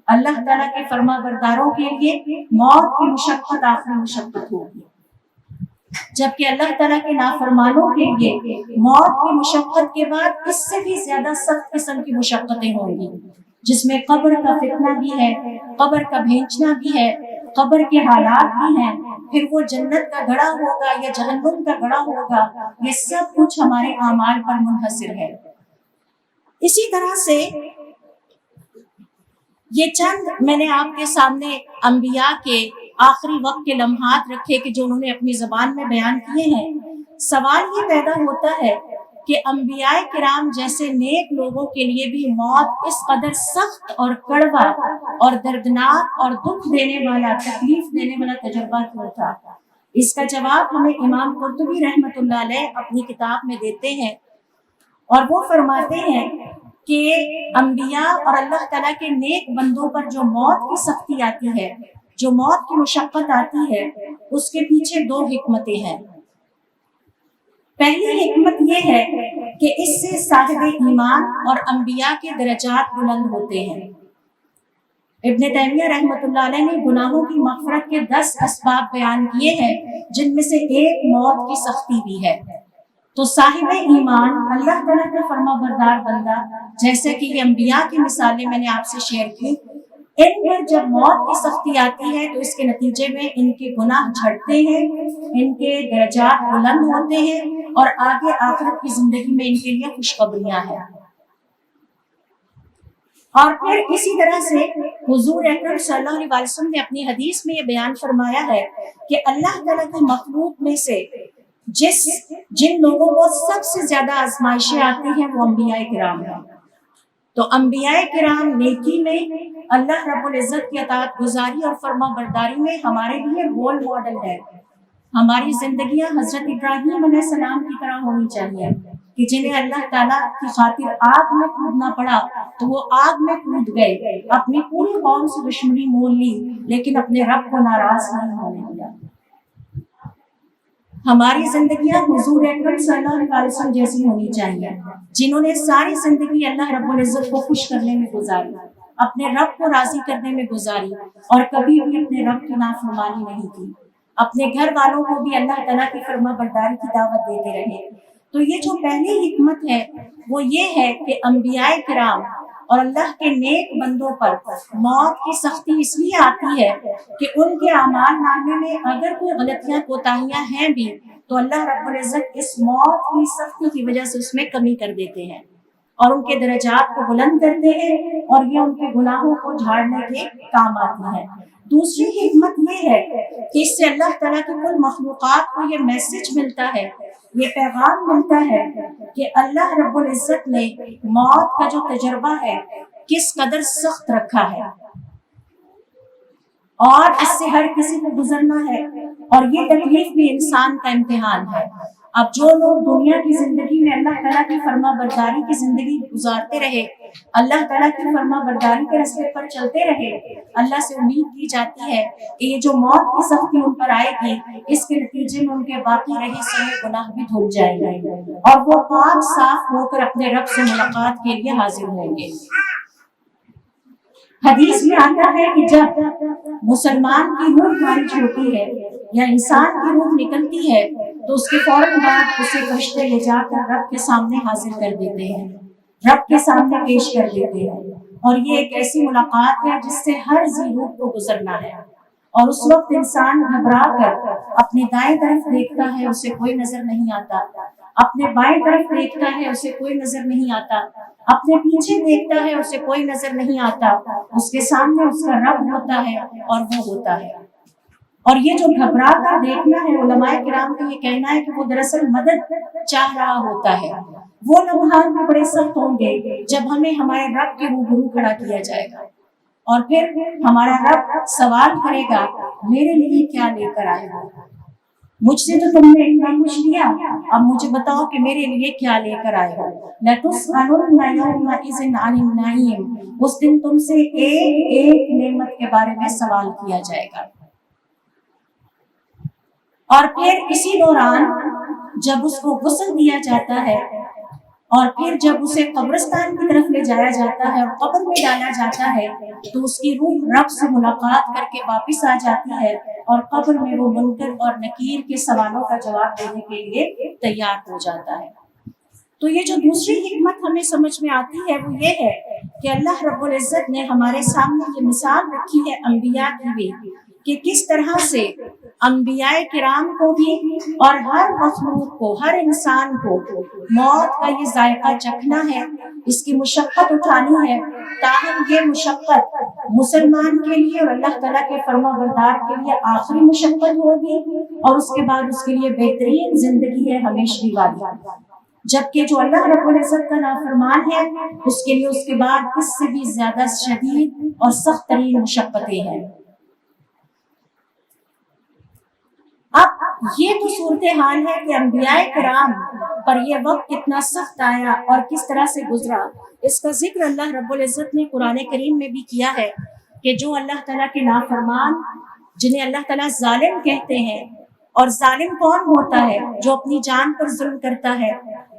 اللہ تعالیٰ کے فرما برداروں کے لیے موت کی مشقت آخری مشقت ہوگی، جبکہ اللہ تعالیٰ کے نافرمانوں کے لیے موت کی مشقت کے بعد اس سے بھی زیادہ سخت قسم کی مشقتیں ہوں گی، جس میں قبر کا فتنہ بھی ہے، قبر کا بھینچنا بھی ہے، قبر کے حالات بھی ہیں، پھر وہ جنت کا گڑھا ہوگا یا جہنم کا گڑھا ہوگا، یہ سب کچھ ہمارے اعمال پر منحصر ہے۔ اسی طرح سے یہ چند میں نے آپ کے سامنے انبیاء کے آخری وقت کے لمحات رکھے کہ جو انہوں نے اپنی زبان میں بیان کیے ہیں۔ سوال یہ پیدا ہوتا ہے کہ انبیاء کرام جیسے نیک لوگوں کے لیے بھی موت اس قدر سخت اور کڑوا اور دردناک اور دکھ دینے والا، تکلیف دینے والا تجربہ کیوں تھا؟ اس کا جواب ہمیں امام قرطبی رحمۃ اللہ علیہ اپنی کتاب میں دیتے ہیں، اور وہ فرماتے ہیں کہ انبیاء اور اللہ تعالیٰ کے نیک بندوں پر جو موت کی سختی آتی ہے، جو موت کی مشقت آتی ہے، اس کے پیچھے دو حکمتیں ہیں۔ پہلی حکمت یہ ہے کہ اس سے صاحب ایمان اور انبیاء کے درجات بلند ہوتے ہیں۔ ابن تیمیہ رحمۃ اللہ علیہ نے گناہوں کی مغفرت کے 10 اسباب بیان کیے ہیں، جن میں سے ایک موت کی سختی بھی ہے۔ تو صاحب ایمان، اللہ تعالیٰ کا فرما بردار بندہ، جیسے کہ یہ انبیاء کی مثالیں میں نے آپ سے شیئر کی، ان پر جب موت کی سختی آتی ہے تو اس کے نتیجے میں ان کے گناہ جھڑتے ہیں، ان کے درجات بلند ہوتے ہیں، اور آگے آخرت کی زندگی میں ان کے لیے خوشخبریاں ہیں۔ اور پھر اسی طرح سے حضور اکرم صلی اللہ علیہ وسلم نے اپنی حدیث میں یہ بیان فرمایا ہے کہ اللہ تعالیٰ کی مخلوق میں سے جن لوگوں کو سب سے زیادہ آزمائشیں آتی ہیں وہ انبیاء کرام ہیں۔ تو انبیاء کرام نیکی میں، اللہ رب العزت کی اطاعت گزاری اور فرما برداری میں ہمارے لیے رول ماڈل ہے۔ ہماری زندگیاں حضرت ابراہیم علیہ السلام کی طرح ہونی چاہیے کہ جنہیں اللہ تعالیٰ کی خاطر آگ میں کودنا پڑا تو وہ آگ میں کود گئے، اپنی پوری قوم سے دشمنی مول لی، لیکن اپنے رب کو ناراض نہیں ہونے دیا۔ ہماری زندگیاں حضور اکرم صلی اللہ علیہ وسلم جیسی ہونی چاہیے، جنہوں نے ساری زندگی اللہ رب العزت کو خوش کرنے میں گزاری، اپنے رب کو راضی کرنے میں گزاری، اور کبھی بھی اپنے رب کی نافرمانی نہیں کی، اپنے گھر والوں کو بھی اللہ تعالیٰ کی فرما برداری کی دعوت دیتے رہے۔ تو یہ جو پہلی حکمت ہے وہ یہ ہے کہ انبیاء کرام اور اللہ کے نیک بندوں پر موت کی سختی اس لیے آتی ہے کہ ان کے اعمال نامے میں اگر کوئی غلطیاں کوتاہیاں ہیں بھی تو اللہ رب العزت اس موت کی سختی کی وجہ سے اس میں کمی کر دیتے ہیں اور ان کے درجات کو بلند کرتے ہیں، اور یہ ان کے گناہوں کو جھاڑنے کے کام آتی ہے۔ دوسری حکمت یہ ہے کہ اس سے اللہ تعالیٰ کی کل مخلوقات کو یہ میسج ملتا ہے، یہ پیغام ملتا ہے کہ اللہ رب العزت نے موت کا جو تجربہ ہے کس قدر سخت رکھا ہے، اور اس سے ہر کسی کو گزرنا ہے، اور یہ تکلیف بھی انسان کا امتحان ہے۔ اب جو لوگ دنیا کی زندگی میں اللہ تعالیٰ کی فرما برداری کی زندگی گزارتے رہے، اللہ تعالیٰ کی فرما برداری کے راستے پر چلتے رہے، اللہ سے امید کی جاتی ہے کہ یہ جو موت کی سختی ان پر آئے گی، اس کے نتیجے میں ان کے باقی رہے سارے گناہ بھی دھل جائیں گے اور وہ پاک صاف ہو کر اپنے رب سے ملاقات کے لیے حاضر ہوں گے۔ حدیث میں آتا ہے کہ جب مسلمان کی روح خارج ہوتی ہے یا انسان کی روح نکلتی ہے تو اس کے فوراً بعد اسے فرشتے لے جا کر رب کے سامنے حاضر کر دیتے ہیں، رب کے سامنے پیش کر دیتے ہیں، اور یہ ایک ایسی ملاقات ہے جس سے ہر ذی روح کو گزرنا ہے، اور اس وقت انسان گھبرا کر اپنے دائیں طرف دیکھتا ہے، اسے کوئی نظر نہیں آتا، اپنے بائیں طرف دیکھتا ہے، اسے کوئی نظر نہیں آتا، اپنے پیچھے دیکھتا ہے، اسے کوئی نظر نہیں آتا، اس کے سامنے اس کا رب ہوتا ہے اور وہ ہوتا ہے۔ اور یہ جو گھبرا کر دیکھنا ہے، علماء کرام کا یہ کہنا ہے کہ وہ دراصل مدد چاہ رہا ہوتا ہے۔ وہ لمحات بھی بڑے سخت ہوں گے جب ہمیں ہمارے رب کے روبرو کھڑا کیا جائے گا، اور پھر ہمارا رب سوال کرے گا، میرے لیے کیا لے کر آئے ہو؟ مجھ سے تو تم نے اتنا کچھ لیا، اب مجھے بتاؤ کہ میرے لیے کیا لے کر آئے ہو۔ لَتُسْأَلُنَّ يَوْمَئِذٍ عَنِ النَّعِيمِ، اس دن تم سے ایک ایک نعمت کے بارے میں سوال کیا جائے گا۔ اور پھر اسی دوران جب اس کو غسل دیا جاتا ہے اور پھر جب اسے قبرستان کی طرف لے جایا جاتا ہے اور قبر میں ڈالا جاتا ہے تو اس کی روح رب سے ملاقات کر کے واپس آ جاتی ہے اور قبر میں وہ منکر اور نکیر کے سوالوں کا جواب دینے کے لیے تیار ہو جاتا ہے۔ تو یہ جو دوسری حکمت ہمیں سمجھ میں آتی ہے وہ یہ ہے کہ اللہ رب العزت نے ہمارے سامنے یہ مثال رکھی ہے انبیاء کی بھی، کہ کس طرح سے انبیاء کرام کو بھی اور ہر مخلوق کو، ہر انسان کو موت کا یہ ذائقہ چکھنا ہے، اس کی مشقت اٹھانی ہے، تاہم یہ مشقت مسلمان کے لیے اور اللہ تعالیٰ کے فرما بردار کے لیے آخری مشقت ہوگی، اور اس کے بعد اس کے لیے بہترین زندگی ہے ہمیشگی والی، جبکہ جو اللہ رب العزت کا نافرمان ہے اس کے لیے اس کے بعد اس سے بھی زیادہ شدید اور سخت ترین مشقتیں ہیں۔ اب یہ تو صورتحال ہے کہ انبیاء کرام پر یہ وقت کتنا سخت آیا اور کس طرح سے گزرا، اس کا ذکر اللہ رب العزت نے قرآن کریم میں بھی کیا ہے کہ جو اللہ تعالیٰ کے نافرمان، جنہیں اللہ تعالیٰ ظالم کہتے ہیں، اور ظالم کون ہوتا ہے؟ جو اپنی جان پر ظلم کرتا ہے،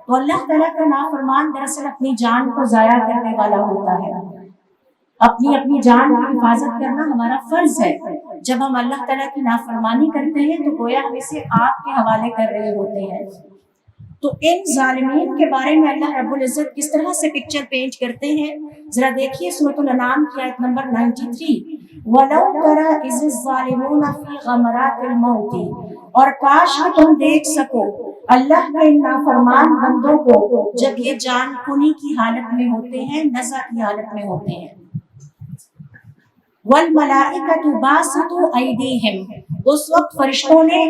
تو اللہ تعالیٰ کا نافرمان دراصل اپنی جان کو ضائع کرنے والا ہوتا ہے۔ اپنی جان کی حفاظت کرنا ہمارا فرض ہے، جب ہم اللہ تعالیٰ کی نافرمانی کرتے ہیں تو گویا ہم اسے آپ کے حوالے کر رہے ہوتے ہیں۔ تو ان ظالمین کے بارے میں اللہ رب العزت کس طرح سے پکچر پینٹ کرتے ہیں، ذرا دیکھیے سورۃ الانعام کی آیت نمبر 93، وَلَوْ تَرَىٰ إِذِ الظَّالِمُونَ فِي غَمَرَاتِ الْمَوْتِ، اور کاش کہ تم دیکھ سکو اللہ کے نافرمان بندوں کو جب یہ جان کنی کی حالت میں ہوتے ہیں، نزع کی حالت میں ہوتے ہیں۔ وَالْمَلَائِكَةُ بَاسِطُو أَيْدِيهِمْ، اس وقت فرشتوں نے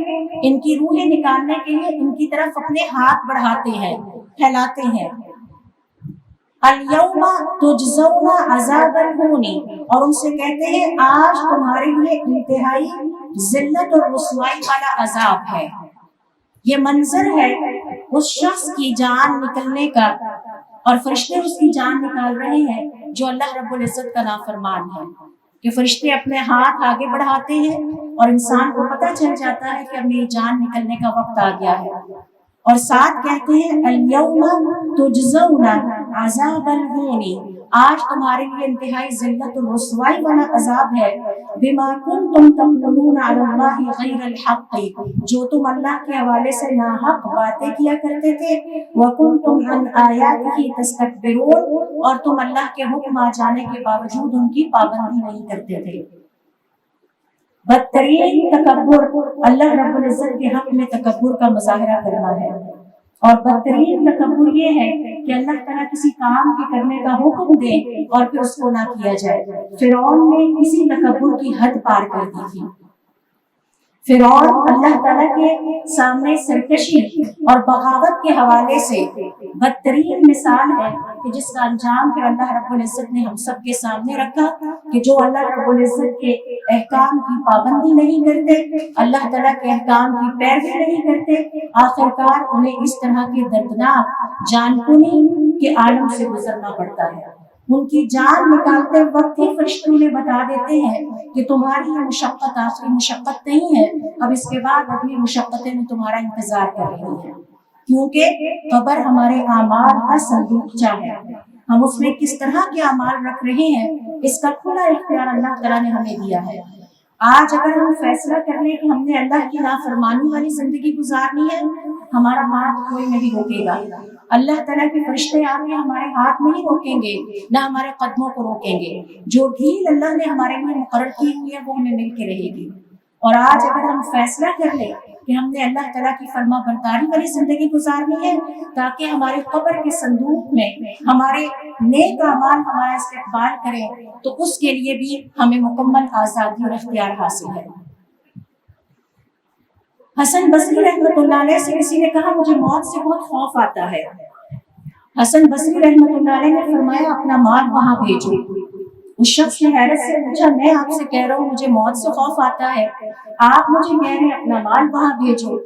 ان کی روحیں نکالنے کے لیے ان کی طرف اپنے ہاتھ بڑھاتے ہیں، پھیلاتے ہیں۔ الْيَوْمَ تُجْزَوْنَ عَذَابَ الْهُونِ، اور ان سے کہتے ہیں آج تمہارے لیے انتہائی ذلت اور رسوائی والا عذاب ہے۔ یہ منظر ہے اس شخص کی جان نکلنے کا، اور فرشتے اس کی جان نکال رہے ہیں جو اللہ رب العزت کا نافرمان ہے، کہ فرشتے اپنے ہاتھ آگے بڑھاتے ہیں اور انسان کو پتہ چل جاتا ہے کہ اب میری جان نکلنے کا وقت آ گیا ہے، اور ساتھ کہتے ہیں الیوم تجزون عذاب الہون، آج تمہارے لیے انتہائی ذلت اور رسوائی والا عذاب ہے، بما کنتم تقولون علی اللہ غیر الحق، جو تم اللہ کے حوالے سے ناحق باتیں کیا کرتے تھے، وکنتم عن آیاتہ تستکبرون، اور تم اللہ کے حکم آ جانے کے باوجود ان کی پابندی نہیں کرتے تھے۔ بدترین تکبر اللہ رب العزت کے حق میں تکبر کا مظاہرہ کرنا ہے، اور بدترین تکبر یہ ہے کہ اللہ تعالیٰ کسی کام کے کرنے کا حکم دے اور پھر اس کو نہ کیا جائے۔ فرعون نے اسی تکبر کی حد پار کر دی تھی۔ فرعون اللہ تعالیٰ کے سامنے سرکشی اور بغاوت کے حوالے سے بدترین مثال ہے کہ جس کا انجام پھر اللہ رب العزت نے ہم سب کے سامنے رکھا کہ جو اللہ رب العزت کے احکام کی پابندی نہیں کرتے، اللہ تعالیٰ کے احکام کی پیروی نہیں کرتے، آخرکار انہیں اس طرح کے دردناک جان کنی کے عالم سے گزرنا پڑتا ہے۔ ان کی جان نکالتے وقت ہی فرشتے انہیں بتا دیتے ہیں کہ تمہاری یہ مشقت آخری مشقت نہیں ہے، اب اس کے بعد اگلی مشقتیں میں تمہارا انتظار کر رہی ہیں، کیونکہ قبر ہمارے اعمال کا صندوقچہ ہے۔ ہم اس میں کس طرح کے اعمال رکھ رہے ہیں اس کا کھلا اختیار اللہ تعالیٰ نے ہمیں دیا ہے۔ آج اگر ہم فیصلہ کر لیں کہ ہم نے اللہ کی نافرمانی والی زندگی گزارنی ہے، ہمارا ہاتھ کوئی نہیں روکے گا۔ اللہ تعالیٰ کے فرشتے آ کے ہمارے ہاتھ نہیں روکیں گے، نہ ہمارے قدموں کو روکیں گے۔ جو ڈھیل اللہ نے ہمارے لیے مقرر کی ہوئی ہے وہ ہمیں مل کے رہے گی۔ اور آج اگر ہم فیصلہ کر لیں کہ ہم نے اللہ تعالیٰ کی فرما برداری والی زندگی گزارنی ہے تاکہ ہماری قبر کے صندوق میں ہمارے نیک اعمال ہمارا استقبال کریں، تو اس کے لیے بھی ہمیں مکمل آزادی اور اختیار حاصل ہے۔ حسن بصری رحمۃ اللہ علیہ سے کسی نے کہا مجھے موت سے بہت خوف آتا ہے۔ حسن بصری رحمۃ اللہ علیہ نے فرمایا اپنا مال وہاں بھیجو۔ اس شخص نے حیرت سے پوچھا میں آپ سے کہہ رہا ہوں مجھے موت سے خوف آتا ہے، آپ مجھے کہہ رہے ہیں اپنا مال وہاں بھیجو۔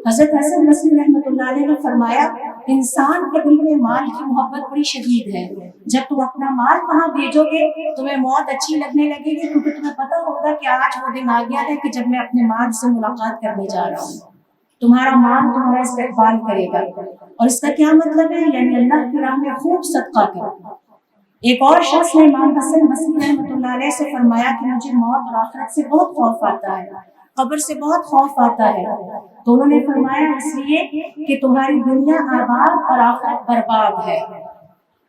حضرت حسن بصری رحمۃ اللہ علیہ نے فرمایا انسان کے دل میں مال کی محبت بڑی شدید ہے، جب تم اپنا مال وہاں بھیجو گے تمہیں موت اچھی لگنے لگے گی، کیونکہ تمہیں پتا ہوگا کہ آج وہ دن آ گیا ہے کہ جب میں اپنے مال سے ملاقات کرنے جا رہا ہوں۔ تمہارا مال تمہارا استقبال کرے گا۔ اور اس کا کیا مطلب ہے؟ یعنی اللہ کی راہ میں خوب صدقہ کرو۔ ایک اور شخص نے امام حسن بصری رحمۃ اللہ علیہ سے فرمایا کہ مجھے موت اور آخرت سے بہت خوف آتا ہے، قبر سے بہت خوف آتا ہے۔ تو انہوں نے فرمایا اس لیے کہ تمہاری دنیا آباد اور آخرت برباد ہے،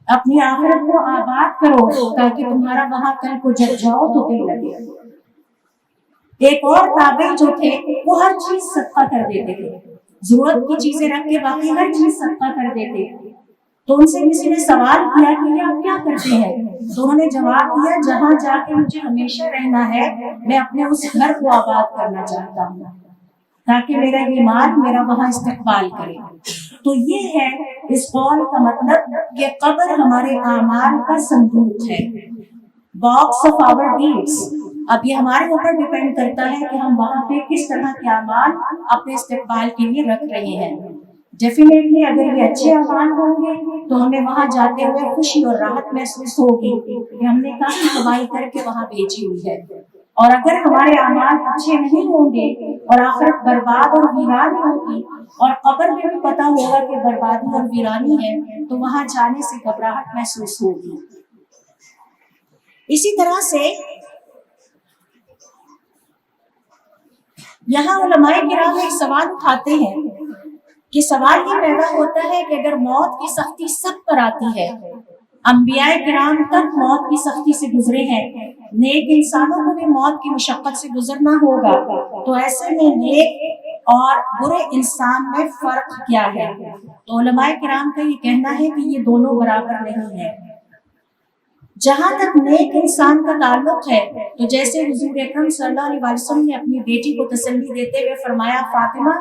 اپنی آخرت کو آباد کرو تاکہ تمہارا وہاں کل کو جب جاؤ تو دل لگے۔ ایک اور تابعی جو تھے وہ ہر چیز صدقہ کر دیتے تھے، ضرورت کی چیزیں رکھ کے باقی ہر چیز صدقہ کر دیتے۔ تو ان سے کسی نے سوال کیا کہ یہ آپ کیا کرتے ہیں؟ تو انہوں نے جواب دیا جہاں جا کے مجھے ہمیشہ رہنا ہے میں اپنے اس گھر کو آباد کرنا چاہتا ہوں تاکہ میرا ایمان میرا وہاں استقبال کرے۔ تو یہ ہے اس قول کا مطلب کہ قبر ہمارے اعمال کا صندوق ہے، باکس آف آور ڈیڈز۔ اب یہ ہمارے اوپر ڈیپینڈ کرتا ہے کہ ہم وہاں پہ کس طرح کے اعمال اپنے استقبال کے لیے رکھ رہے ہیں۔ ڈیفینیٹلی اگر یہ اچھے اعمال ہوں گے تو ہمیں وہاں جاتے ہوئے خوشی اور راحت محسوس ہوگی کہ ہم نے کافی کمائی کر کے وہاں بھیجی ہوئی ہے۔ اور اگر ہمارے اعمال اچھے نہیں ہوں گے اور آخرت برباد اور ویران ہوگی اور قبر میں بھی پتہ ہوگا کہ بربادی اور ویرانی ہے تو وہاں جانے سے گھبراہٹ محسوس ہوگی۔ اسی طرح سے یہاں علماء کرام ایک سوال اٹھاتے ہیں کہ سوال یہ پیدا ہوتا ہے کہ اگر موت کی سختی سب پر آتی ہے، انبیاء کرام تک موت کی سختی سے گزرے ہیں، نیک انسانوں کو بھی موت کی مشقت سے گزرنا ہوگا، تو ایسے میں نیک اور برے انسان میں فرق کیا ہے؟ تو علماء کرام کا یہ کہنا ہے کہ یہ دونوں برابر نہیں ہے۔ جہاں تک نیک انسان کا تعلق ہے تو جیسے حضور اکرم صلی اللہ علیہ وسلم نے اپنی بیٹی کو تسلی دیتے ہوئے فرمایا فاطمہ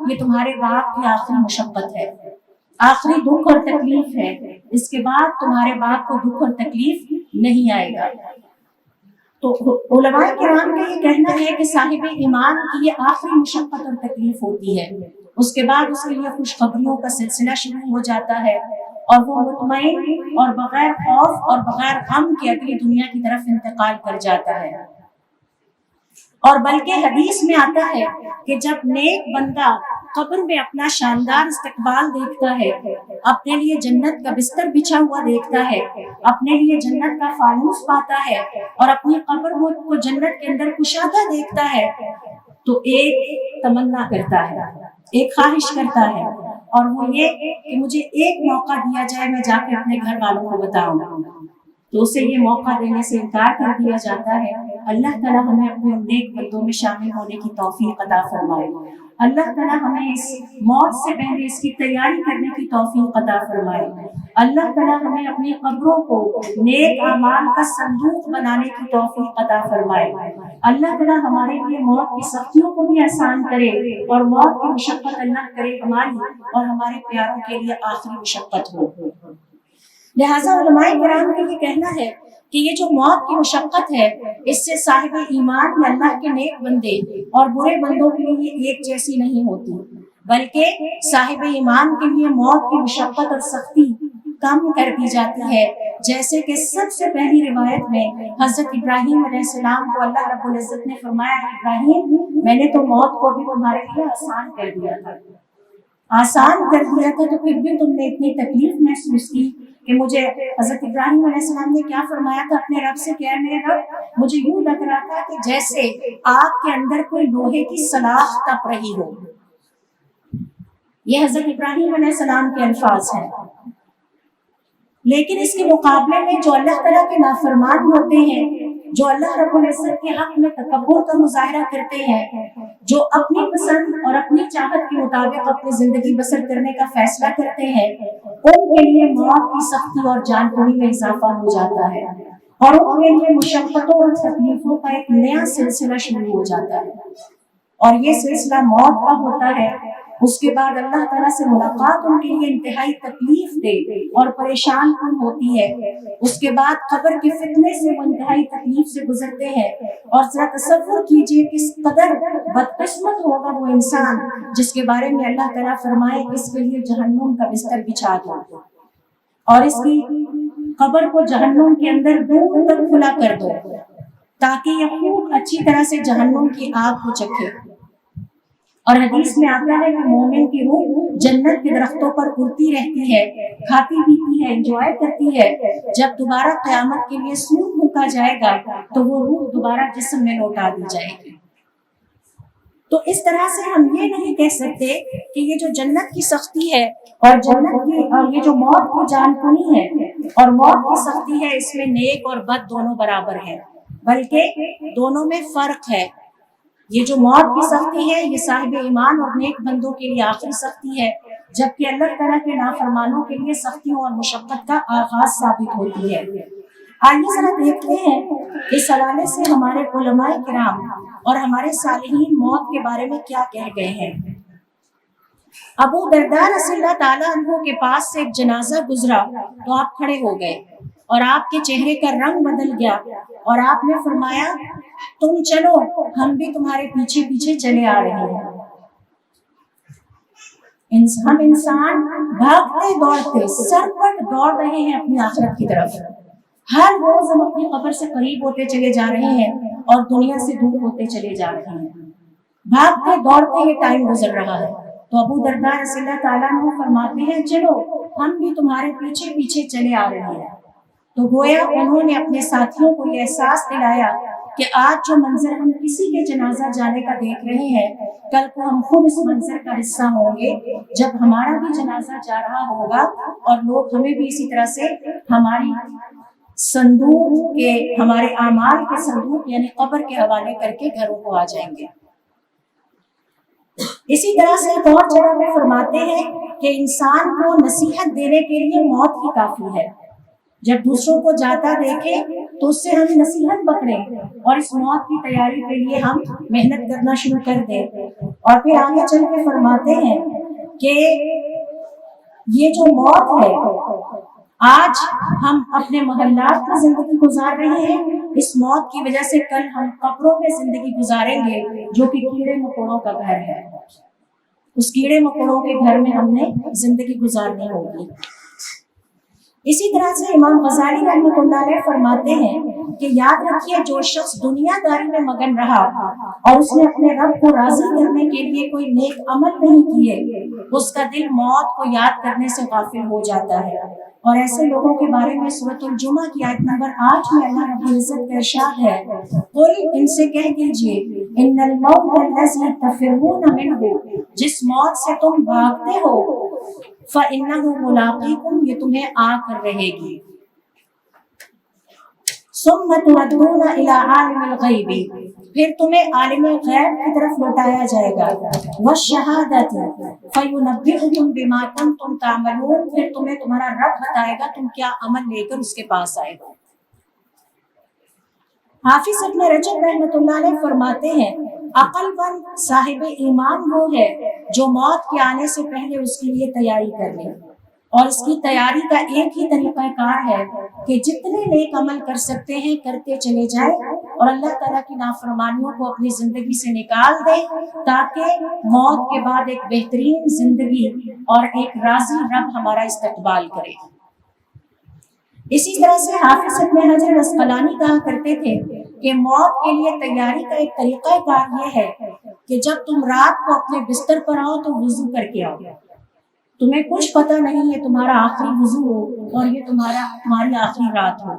یہ تمہارے باپ کی آخری مشقت ہے، آخری دکھ اور تکلیف ہے، اس کے بعد تمہارے باپ کو دکھ اور تکلیف نہیں آئے گا۔ تو علماء کرام کا یہ کہنا ہے کہ صاحب ایمان کی یہ آخری مشقت اور تکلیف ہوتی ہے، اس کے بعد اس کے لیے خوشخبریوں کا سلسلہ شروع ہو جاتا ہے اور وہ مطمئن اور بغیر خوف اور بغیر غم کے اگلی دنیا کی طرف انتقال کر جاتا ہے۔ اور بلکہ حدیث میں آتا ہے کہ جب نیک بندہ قبر میں اپنا شاندار استقبال دیکھتا ہے، اپنے لیے جنت کا بستر بچھا ہوا دیکھتا ہے، اپنے لیے جنت کا فانوس پاتا ہے اور اپنی قبر کو جنت کے اندر کشادہ دیکھتا ہے تو ایک تمنا کرتا ہے، ایک خواہش کرتا ہے، اور وہ یہ کہ مجھے ایک موقع دیا جائے میں جا کے اپنے گھر والوں کو بتاؤں، تو اسے یہ موقع دینے سے انکار کر دیا جاتا ہے۔ اللہ تعالیٰ ہمیں اپنے نیک بندوں میں شامل ہونے کی توفیق عطا فرمائے۔ اللہ تعالیٰ ہمیں اس موت سے پہلے اس کی تیاری کرنے کی توفیق عطا فرمائے. اللہ تعالیٰ ہمیں اپنی قبروں کو نیک اعمال کا صندوق بنانے کی توفیق عطا فرمائے. اللہ تعالیٰ ہمارے لیے موت کی سختیوں کو بھی آسان کرے اور موت کی مشقت اللہ کرے ہماری اور ہمارے پیاروں کے لیے آخری مشقت ہو. لہٰذا علماء کرام کا یہ کہنا ہے کہ یہ جو موت کی مشقت ہے اس سے صاحب ایمان یا اللہ کے نیک بندے اور برے بندوں کے لیے ایک جیسی نہیں ہوتی، بلکہ صاحب ایمان کے لیے موت کی مشقت اور سختی کم کر دی جاتی ہے. جیسے کہ سب سے پہلی روایت میں حضرت ابراہیم علیہ السلام کو اللہ رب العزت نے فرمایا، ابراہیم میں نے تو موت کو بھی تمہارے لیے آسان کر دیا تھا، تو پھر بھی تم نے اتنی تکلیف محسوس کی کہ مجھے حضرت ابراہیم علیہ السلام نے کیا فرمایا تھا اپنے رب سے، کیا میرے رب مجھے یوں لگ رہا تھا کہ جیسے آگ کے اندر کوئی لوہے کی سلاخ تپ رہی ہو. یہ حضرت ابراہیم علیہ السلام کے الفاظ ہیں. لیکن اس کے مقابلے میں جو اللہ تعالیٰ کے نافرمان ہوتے ہیں، جو اللہ رب العزت کے حق میں تکبر کا مظاہرہ کرتے ہیں، جو اپنی پسند اور اپنی چاہت کے مطابق اپنی زندگی بسر کرنے کا فیصلہ کرتے ہیں، ان کے لیے موت کی سختی اور جان کنی میں اضافہ ہو جاتا ہے اور ان کے لیے مشقتوں اور تکلیفوں کا ایک نیا سلسلہ شروع ہو جاتا ہے. اور یہ سلسلہ موت کا ہوتا ہے. اس کے بعد اللہ تعالیٰ سے ملاقات ان کے لیے انتہائی تکلیف دہ اور پریشان کن ہوتی ہے. اس کے بعد قبر کے فتنے سے وہ انتہائی تکلیف سے گزرتے ہیں. اور ذرا تصور کیجئے کس قدر بدقسمت ہوگا وہ انسان جس کے بارے میں اللہ تعالیٰ فرمائے اس کے لیے جہنم کا بستر بچھا دو اور اس کی قبر کو جہنم کے اندر دور تک کھلا کر دو تاکہ یہ خوب اچھی طرح سے جہنم کی آگ کو چکھے. اور حدیث میں آتا ہے کہ مومن کی روح جنت کے درختوں پر اڑتی رہتی ہے، کھاتی پیتی ہے، انجوائے کرتی ہے. جب دوبارہ قیامت کے لیے سور پھونکا جائے گا تو وہ روح دوبارہ جسم میں لوٹا دی جائے گی. تو اس طرح سے ہم یہ نہیں کہہ سکتے کہ یہ جو جنت کی سختی ہے اور یہ جو موت کی جان کنی ہے اور موت کی سختی ہے، اس میں نیک اور بد دونوں برابر ہیں، بلکہ دونوں میں فرق ہے. یہ جو موت کی سختی ہے یہ صاحب ایمان اور نیک بندوں کے لیے آخری سختی ہے، جبکہ اللہ تعالیٰ کے نافرمانوں کے لیے سختیوں اور مشقت کا آغاز ثابت ہوتی ہے. آئیے ذرا دیکھتے ہیں اس حوالے سے ہمارے علماء کرام اور ہمارے صالحین موت کے بارے میں کیا کہہ گئے ہیں. ابو درداء رضی اللہ تعالیٰ عنہ کے پاس سے ایک جنازہ گزرا تو آپ کھڑے ہو گئے اور آپ کے چہرے کا رنگ بدل گیا اور آپ نے فرمایا تم چلو، ہم بھی تمہارے پیچھے پیچھے چلے آ رہے ہیں. ہم انسان بھاگتے دوڑتے سرپٹ دوڑ رہے ہیں اپنی آخرت کی طرف. ہر روز ہم اپنی قبر سے قریب ہوتے چلے جا رہے ہیں اور دنیا سے دور ہوتے چلے جا رہے ہیں. بھاگتے دوڑتے یہ ٹائم گزر رہا ہے. تو ابو درداء رضی اللہ تعالیٰ عنہ فرماتے ہیں چلو ہم بھی تمہارے پیچھے پیچھے چلے آ رہے ہیں. تو گویا انہوں نے اپنے ساتھیوں کو یہ احساس دلایا کہ آج جو منظر ہم کسی کے جنازہ جانے کا دیکھ رہے ہیں، کل کو ہم خود اس منظر کا حصہ ہوں گے جب ہمارا بھی جنازہ جا رہا ہوگا اور لوگ ہمیں بھی اسی طرح سے ہماری صندوق کے، ہمارے اعمال کے صندوق یعنی قبر کے حوالے کر کے گھروں کو آ جائیں گے. اسی طرح سے ایک اور جگہ میں فرماتے ہیں کہ انسان کو نصیحت دینے کے لیے موت ہی کافی ہے. جب دوسروں کو جاتا دیکھے تو اس سے ہم نصیحت پکڑیں اور اس موت کی تیاری کے لیے ہم محنت کرنا شروع کر دیں. اور پھر آگے چل کے فرماتے ہیں کہ یہ جو موت ہے، آج ہم اپنے محلات میں زندگی گزار رہے ہیں، اس موت کی وجہ سے کل ہم قبروں میں زندگی گزاریں گے جو کہ کیڑے مکوڑوں کا گھر ہے. اس کیڑے مکوڑوں کے گھر میں ہم نے زندگی گزارنی ہوگی. اسی طرح سے امام غزالی رحمۃ اللہ علیہ فرماتے ہیں کہ یاد رکھیے جو شخص دنیا داری میں مگن رہا اور اس نے اپنے رب کو راضی کرنے کے لیے کوئی نیک عمل نہیں کیے، اس کا دل موت کو یاد کرنے سے غافل ہو جاتا ہے. اور ایسے لوگوں کے بارے میں سورۃ الجمعہ کی آیت نمبر 8 میں اللہ رب العزت کا ارشاد ہے، قل ان سے کہہ دیجئے ان الموت الذی تفرون منہ، جس موت سے تم بھاگتے ہو، فإنہ ملاقیکم، یہ تمہیں آ کر رہے گی. ثم تردون الی عالم الغیب، پھر تمہیں عالم غیب کی طرف لوٹایا جائے گا، والشہادۃ فینبئکم بما کنتم تعملون، پھر تمہیں تمہارا رب بتائے گا تم کیا عمل لے کر اس کے پاس آئے گا۔ حافظ ابن رجب رحمۃ اللہ علیہ فرماتے ہیں عقل مند صاحب ایمان وہ ہے جو موت کے آنے سے پہلے اس کے لیے تیاری کر لے، اور اس کی تیاری کا ایک ہی طریقہ کار ہے کہ جتنے نیک عمل کر سکتے ہیں کرتے چلے جائیں، اور اللہ تعالیٰ کی نافرمانیوں کو اپنی زندگی سے نکال دیں، تاکہ موت کے بعد ایک بہترین زندگی اور ایک راضی رب ہمارا استقبال کرے۔ اسی طرح سے حافظ ابن حجر اسقلانی کہا کرتے تھے کہ موت کے لیے تیاری کا ایک طریقہ کار یہ ہے کہ جب تم رات کو اپنے بستر پر آؤ تو وضو کر کے آؤ، تمہیں کچھ پتہ نہیں ہے تمہارا آخری وضو ہو اور یہ تمہاری آخری رات ہو۔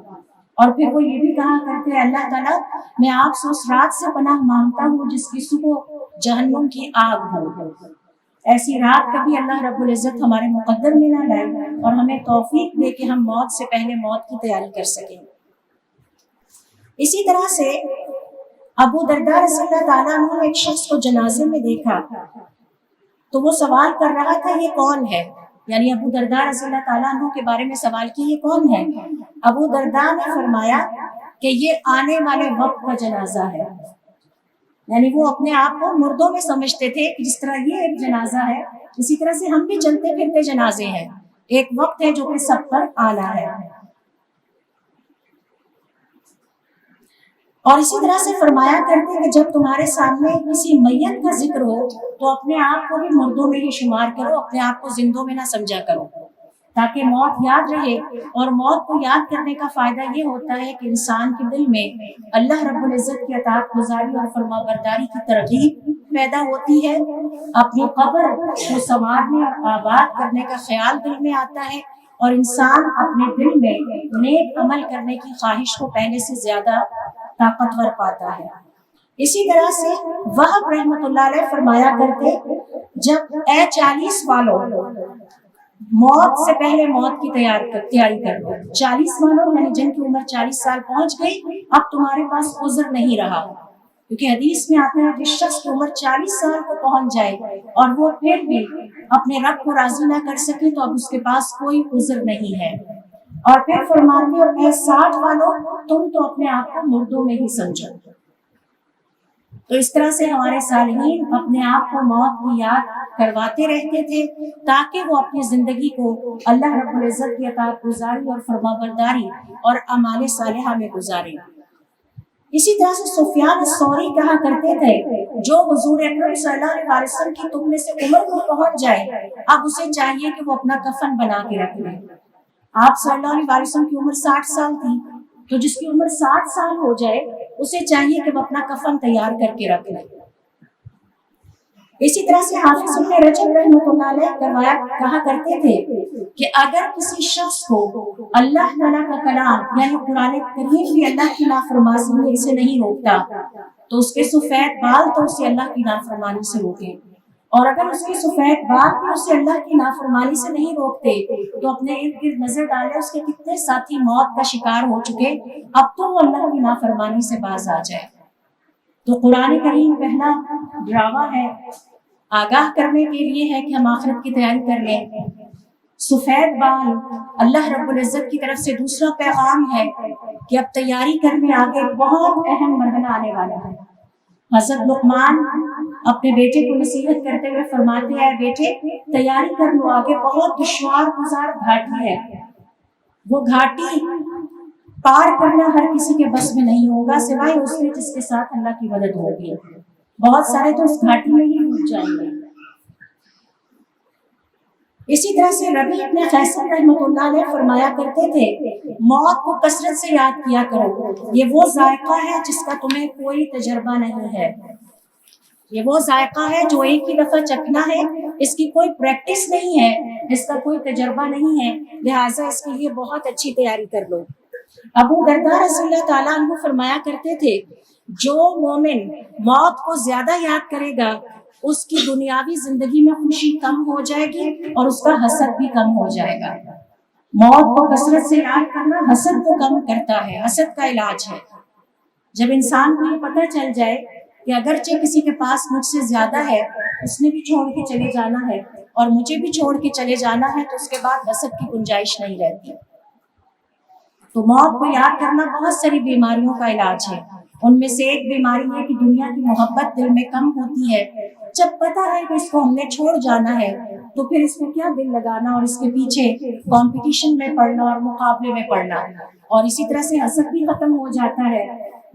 اور پھر وہ یہ بھی کہا کرتے ہیں اللہ تعالیٰ میں آپ سے اس رات سے پناہ مانگتا ہوں جس کی صبح جہنم کی آگ ہو۔ ایسی رات کبھی اللہ رب العزت ہمارے مقدر میں نہ لائے اور ہمیں توفیق دے کہ ہم موت سے پہلے موت کی تیاری کر سکیں۔ اسی طرح سے ابو درداء رضی اللہ تعالیٰ عنہ نے ایک شخص کو جنازے میں دیکھا تو وہ سوال کر رہا تھا یہ کون ہے، یعنی ابو درداء رضی اللہ تعالیٰ عنہ کے بارے میں سوال کیا یہ کون ہے؟ ابو درداء نے فرمایا کہ یہ آنے والے وقت کا جنازہ ہے، یعنی وہ اپنے آپ کو مردوں میں سمجھتے تھے کہ جس طرح یہ ایک جنازہ ہے اسی طرح سے ہم بھی چلتے پھرتے جنازے ہیں، ایک وقت ہے جو کہ سب پر آنا ہے۔ اور اسی طرح سے فرمایا کرتے کہ جب تمہارے سامنے کسی میت کا ذکر ہو تو اپنے آپ کو بھی مردوں میں ہی شمار کرو، اپنے آپ کو زندوں میں نہ سمجھا کرو، تاکہ موت یاد رہے۔ اور موت کو یاد کرنے کا فائدہ یہ ہوتا ہے کہ انسان کے دل میں اللہ رب العزت کی اطاعت گزاری اور فرما برداری کی ترغیب پیدا ہوتی ہے، اپنی قبر کو سنوارنے اور آباد کرنے کا خیال دل میں آتا ہے، اور انسان اپنے دل میں نیک عمل کرنے کی خواہش کو پہلے سے زیادہ طاقتور پاتا ہے۔ اسی طرح سے وہب رحمۃ اللہ علیہ فرمایا کرتے جب اے 40 والوں موت سے پہلے موت کی تیاری کر لو، 40 والوں یعنی جن کی عمر 40 سال پہنچ گئی اب تمہارے پاس عذر نہیں رہا، کیونکہ حدیث میں آتا ہے جس شخص کی عمر 40 سال کو پہنچ جائے اور وہ پھر بھی اپنے رب کو راضی نہ کر سکے تو اب اس کے پاس کوئی عذر نہیں ہے۔ اور پھر فرماتے اور اے 60 والوں تم تو اپنے آپ کو مردوں میں ہی سمجھو۔ تو اس طرح سے ہمارے صالحین اپنے آپ کو موت کی یاد کرواتے رہتے تھے تاکہ وہ اپنی زندگی کو اللہ رب العزت کی اطاعت گزاری اور فرما برداری اور اعمال صالحہ میں گزارے۔ اسی طرح سے سفیان الثوری کہا کرتے تھے جو حضور اکرم صلی اللہ علیہ وسلم کی تم میں سے عمر کو پہنچ جائے اب اسے چاہیے کہ وہ اپنا کفن بنا کے رکھ لے۔ آپ صلی اللہ علیہ وسلم کی عمر 60 سال تھی، تو جس کی عمر 60 سال ہو جائے اسے چاہیے کہ وہ اپنا کفن تیار کر کے رکھ لے۔ اسی طرح سے حافظ ابن رجب رحمۃ اللہ علیہ کہا کرتے تھے کہ اگر کسی شخص کو اللہ تعالیٰ کا کلام یعنی قرآن کریم بھی اللہ کی نافرمانی میں اسے نہیں روکتا تو اس کے سفید بال تو اسے اللہ کی نافرمانی سے روکے، اور اگر اس کے سفید بال بھی اسے اللہ کی نافرمانی سے نہیں روکتے تو اپنے ارد گرد نظر ڈالے اس کے کتنے ساتھی موت کا شکار ہو چکے، اب تو وہ اللہ کی نافرمانی سے باز آ جائے۔ تو قرآن کریم پہلا ڈراوا ہے، آگاہ کرنے کے لیے ہے کہ ہم آخرت کی تیاری کر لیں۔ سفید بال اللہ رب العزت کی طرف سے دوسرا پیغام ہے کہ اب تیاری کرنے آگے بہت اہم مرحلہ آنے والا ہے۔ حضرت لقمان اپنے بیٹے کو نصیحت کرتے ہوئے فرماتے ہیں بیٹے تیاری کر لو، آگے بہت دشوار گزار گھاٹی ہے، وہ گھاٹی پار کرنا ہر کسی کے بس میں نہیں ہوگا سوائے اس کے جس کے ساتھ اللہ کی مدد ہوگی، بہت سارے تو اس گھاٹی میں ہی ڈوب جائیں گے۔ اسی طرح سے ربیع ابن خیثم رحمۃ اللہ علیہ فرمایا کرتے تھے موت کو کثرت سے یاد کیا کرو، یہ وہ ذائقہ ہے جس کا تمہیں کوئی تجربہ نہیں ہے، یہ وہ ذائقہ ہے جو ایک ہی دفعہ چکھنا ہے، اس کی کوئی پریکٹس نہیں ہے، اس کا کوئی تجربہ نہیں ہے، لہٰذا اس کے لیے بہت اچھی تیاری کر لو۔ ابو درداء رضی اللہ تعالیٰ عنہ فرمایا کرتے تھے جو مومن موت کو زیادہ یاد کرے گا اس کی دنیاوی زندگی میں خوشی کم ہو جائے گی اور اس کا حسد بھی کم ہو جائے گا۔ موت کو کثرت سے یاد کرنا حسد کو کم کرتا ہے، حسد کا علاج ہے۔ جب انسان کو یہ پتہ چل جائے کہ اگرچہ کسی کے پاس مجھ سے زیادہ ہے، اس نے بھی چھوڑ کے چلے جانا ہے اور مجھے بھی چھوڑ کے چلے جانا ہے، تو اس کے بعد حسد کی گنجائش نہیں رہتی۔ تو موت کو یاد کرنا بہت ساری بیماریوں کا علاج ہے۔ ان میں سے ایک بیماری ہے کہ دنیا کی محبت دل میں کم ہوتی ہے۔ جب پتہ ہے کہ اس کو ہم نے چھوڑ جانا ہے تو پھر اس کو کیا دل لگانا اور اس کے پیچھے کمپٹیشن میں پڑنا اور مقابلے میں پڑنا، اور اسی طرح سے حسد بھی ختم ہو جاتا ہے۔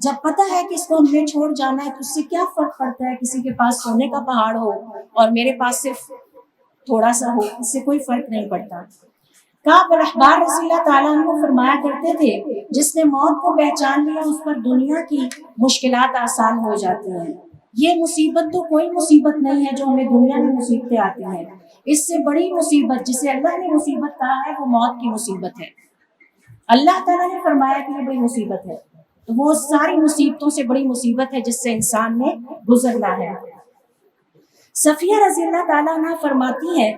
جب پتہ ہے کہ اس کو ہم نے چھوڑ جانا ہے تو اس سے کیا فرق پڑتا ہے کسی کے پاس سونے کا پہاڑ ہو اور میرے پاس صرف تھوڑا سا ہو، اس سے کوئی فرق نہیں پڑتا۔ کعب الاحبار رضی اللہ تعالیٰ عنہ فرمایا کرتے تھے، جس نے موت کو پہچان لیا اس پر دنیا کی مشکلات آسان ہو جاتی ہیں۔ یہ مصیبت تو کوئی مصیبت نہیں ہے جو ہمیں دنیا میں مصیبتیں آتی ہیں، اس سے بڑی مصیبت جسے اللہ نے مصیبت کہا ہے وہ موت کی مصیبت ہے۔ اللہ تعالیٰ نے فرمایا کہ یہ بڑی مصیبت ہے، تو وہ ساری مصیبتوں سے بڑی مصیبت ہے جس سے انسان نے گزرنا ہے۔ صفیہ رضی اللہ تعالیٰ عنہ فرماتی ہے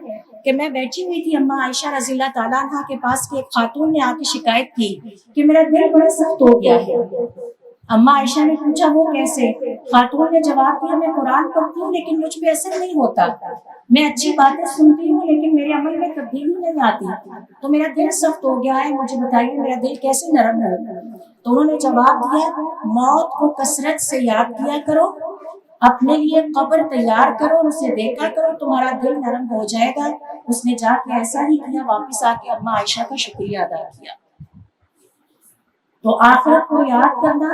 کہ میں بیٹھی ہوئی تھی اماں عائشہ رضی اللہ تعالیٰ عنہ کے پاس کہ ایک خاتون نے آ کے شکایت کی کہ میرا دل بڑا سخت ہو گیا ہے۔ اماں عائشہ نے پوچھا وہ کیسے؟ خاتون نے جواب دیا میں قرآن پڑھتی ہوں لیکن مجھ پہ اثر نہیں ہوتا، میں اچھی باتیں سنتی ہوں لیکن میرے عمل میں تبدیلی نہیں آتی، تو میرا دل سخت ہو گیا ہے، مجھے بتائیے میرا دل کیسے نرم ہو؟ تو انہوں نے جواب دیا موت کو کثرت سے یاد کیا کرو، اپنے لیے قبر تیار کرو اور اسے دیکھا کرو، تمہارا دل نرم ہو جائے گا۔ اس نے جا کے ایسا ہی کیا، واپس آ کے اماں عائشہ کا شکریہ ادا کیا۔ تو آخرت کو یاد کرنا،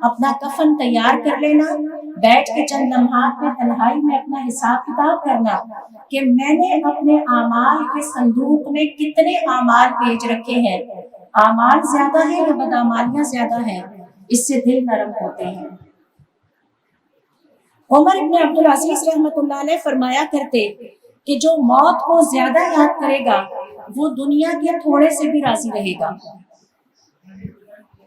اپنا کفن تیار کر لینا، بیٹھ کے چند لمحات میں تنہائی میں اپنا حساب کتاب کرنا کہ میں نے اپنے اعمال کے صندوق میں کتنے اعمال بھیج رکھے ہیں، اعمال زیادہ ہیں یا بدعمالیاں زیادہ ہیں، اس سے دل نرم ہوتے ہیں۔ عمر ابن عبدالعزیز رحمۃ اللہ علیہ فرمایا کرتے کہ جو موت کو زیادہ یاد کرے گا وہ دنیا کے تھوڑے سے بھی راضی رہے گا۔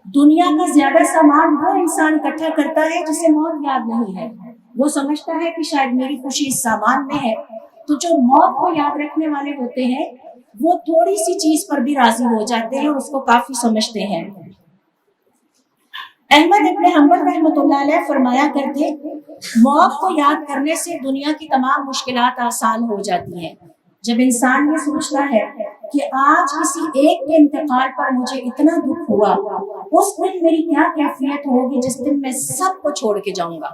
دنیا کا زیادہ سامان وہ انسان اکٹھا کرتا ہے جسے موت یاد نہیں ہے، وہ سمجھتا ہے کہ شاید میری خوشی اس سامان میں ہے۔ تو جو موت کو یاد رکھنے والے ہوتے ہیں وہ تھوڑی سی چیز پر بھی راضی ہو جاتے ہیں اور اس کو کافی سمجھتے ہیں۔ احمد ابن حنبل رحمۃ اللہ علیہ فرمایا کرتے موت کو یاد کرنے سے دنیا کی تمام مشکلات آسان ہو جاتی ہیں۔ جب انسان یہ سوچتا ہے کہ آج کسی ایک کے انتقال پر مجھے اتنا دکھ ہوا، اس دن میری کیا کیفیت ہوگی جس دن میں سب کو چھوڑ کے جاؤں گا،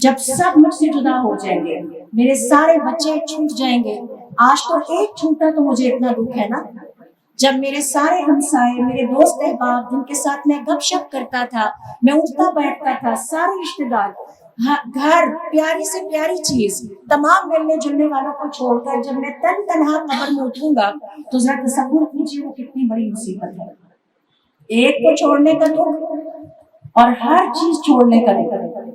جب سب مجھ سے جدا ہو جائیں گے، میرے سارے بچے چھوٹ جائیں گے۔ آج تو ایک چھوٹا تو مجھے اتنا دکھ ہے نا، جب میرے سارے ہمسائے، میرے دوست احباب جن کے ساتھ میں گپ شپ کرتا تھا، میں اٹھتا بیٹھتا تھا، سارے رشتے دار، گھر، پیاری سے پیاری چیز، تمام ملنے جلنے والوں کو چھوڑ کر جب میں تن تنہا قبر میں اٹھوں گا تو ذرا تصور کیجیے وہ کتنی بڑی مصیبت ہے۔ ایک کو چھوڑنے کا دکھ اور ہر چیز چھوڑنے کا دکھ۔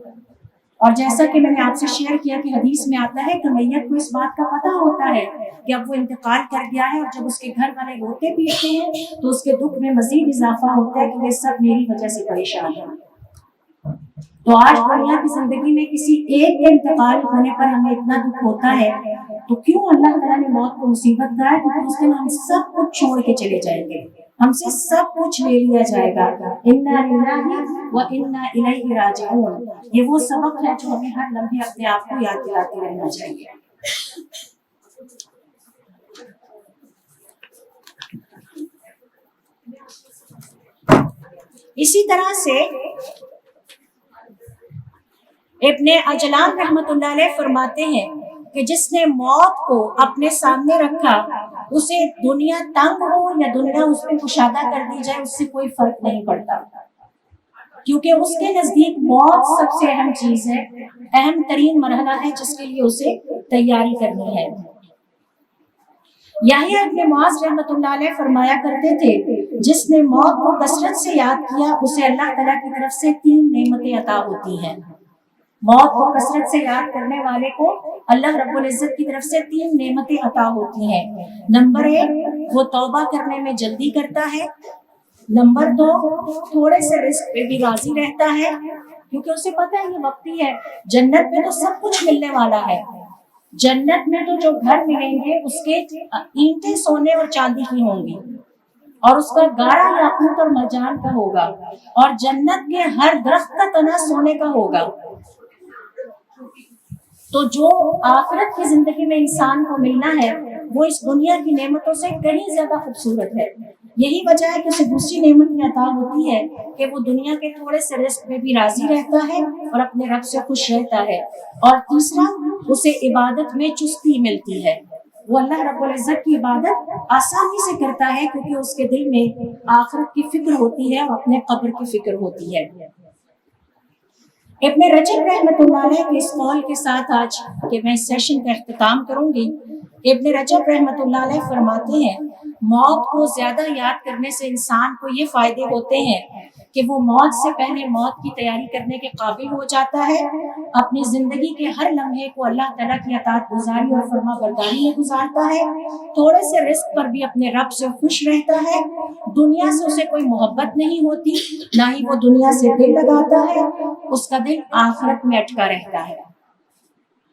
اور جیسا کہ میں نے آپ سے شیئر کیا کہ حدیث میں آتا ہے کہ میت کو اس بات کا پتہ ہوتا ہے کہ اب وہ انتقال کر گیا ہے، اور جب اس کے گھر والے روتے پیٹتے ہیں تو اس کے دکھ میں مزید اضافہ ہوتا ہے کہ یہ سب میری وجہ سے پریشان ہے۔ تو آج دنیا کی زندگی میں کسی ایک کے انتقال ہونے پر ہمیں اتنا دکھ ہوتا ہے، تو کیوں اللہ تعالیٰ نے موت کو مصیبت کہا ہے؟ کیونکہ اس دن ہم سب کچھ چھوڑ کے چلے جائیں گے، ہم سے سب کچھ لے لیا جائے گا۔ انا للہ و انا الیہ راجعون، یہ وہ سبق ہے جو ہمیں ہر لمحے اپنے آپ کو یاد دلاتے رہنا چاہیے۔ اسی طرح سے ابن عجلان رحمۃ اللہ علیہ فرماتے ہیں کہ جس نے موت کو اپنے سامنے رکھا، اسے دنیا تنگ ہو یا دنیا اس پہ کشادہ کر دی جائے، اس سے کوئی فرق نہیں پڑتا، کیونکہ اس کے نزدیک موت سب سے اہم چیز ہے، اہم ترین مرحلہ ہے جس کے لیے اسے تیاری کرنی ہے۔ یحییٰ ابن معاذ رحمۃ اللہ علیہ فرمایا کرتے تھے جس نے موت کو کثرت سے یاد کیا اسے اللہ تعالیٰ کی طرف سے 3 نعمتیں عطا ہوتی ہیں۔ موت کو کثرت سے یاد کرنے والے کو اللہ رب العزت کی طرف سے 3 نعمتیں عطا ہوتی ہیں۔ نمبر 1، وہ توبہ کرنے میں جلدی کرتا ہے۔ نمبر 2، تھوڑے سے رزق پہ بھی راضی رہتا ہے، کیونکہ اسے پتہ ہے یہ وقتی ہے، جنت میں تو سب کچھ ملنے والا ہے، جنت میں تو جو گھر ملیں گے اس کے اینٹیں سونے اور چاندی کی ہوں گی، اور اس کا گارا یاقوت اور مرجان کا ہوگا، اور جنت کے ہر درخت کا تنا سونے کا ہوگا۔ تو جو آخرت کی زندگی میں انسان کو ملنا ہے وہ اس دنیا کی نعمتوں سے کہیں زیادہ خوبصورت ہے۔ یہی وجہ ہے کہ اسے دوسری نعمت کی عطا ہوتی ہے کہ وہ دنیا کے تھوڑے سے رزق میں بھی راضی رہتا ہے اور اپنے رب سے خوش رہتا ہے، اور تیسرا اسے عبادت میں چستی ملتی ہے۔ وہ اللہ رب العزت کی عبادت آسانی سے کرتا ہے کیونکہ اس کے دل میں آخرت کی فکر ہوتی ہے اور اپنے قبر کی فکر ہوتی ہے۔ ابن رجب رحمۃ اللہ علیہ کے اس قول کے ساتھ آج کہ میں اس سیشن کا اختتام کروں گی، ابن رجب رحمۃ اللہ علیہ فرماتے ہیں موت کو زیادہ یاد کرنے سے انسان کو یہ فائدے ہوتے ہیں کہ وہ موت سے پہلے موت کی تیاری کرنے کے قابل ہو جاتا ہے، اپنی زندگی کے ہر لمحے کو اللہ تعالیٰ کی اطاعت گزاری اور فرما برداری میں گزارتا ہے، تھوڑے سے رزق پر بھی اپنے رب سے خوش رہتا ہے، دنیا سے اسے کوئی محبت نہیں ہوتی، نہ ہی وہ دنیا سے دل لگاتا ہے، اس کا دل آخرت میں اٹکا رہتا ہے۔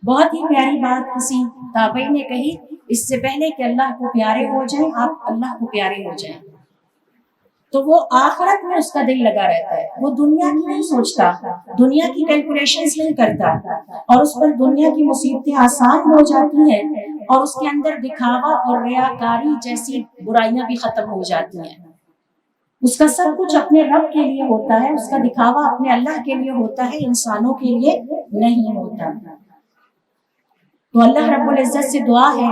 بہت ہی پیاری بات کسی تابعی نے کہی، اس سے پہلے کہ اللہ کو پیارے ہو جائیں آپ اللہ کو پیارے ہو جائیں، تو وہ آخرت میں اس کا دل لگا رہتا ہے، وہ دنیا کی نہیں سوچتا، دنیا کی کیلکولیشنز نہیں کرتا، اور اس پر دنیا کی مصیبتیں آسان ہو جاتی ہیں اور اس کے اندر دکھاوا اور ریاکاری جیسی برائیاں بھی ختم ہو جاتی ہیں۔ اس کا سب کچھ اپنے رب کے لیے ہوتا ہے، اس کا دکھاوا اپنے اللہ کے لیے ہوتا ہے، انسانوں کے لیے نہیں ہوتا۔ تو اللہ رب العزت سے دعا ہے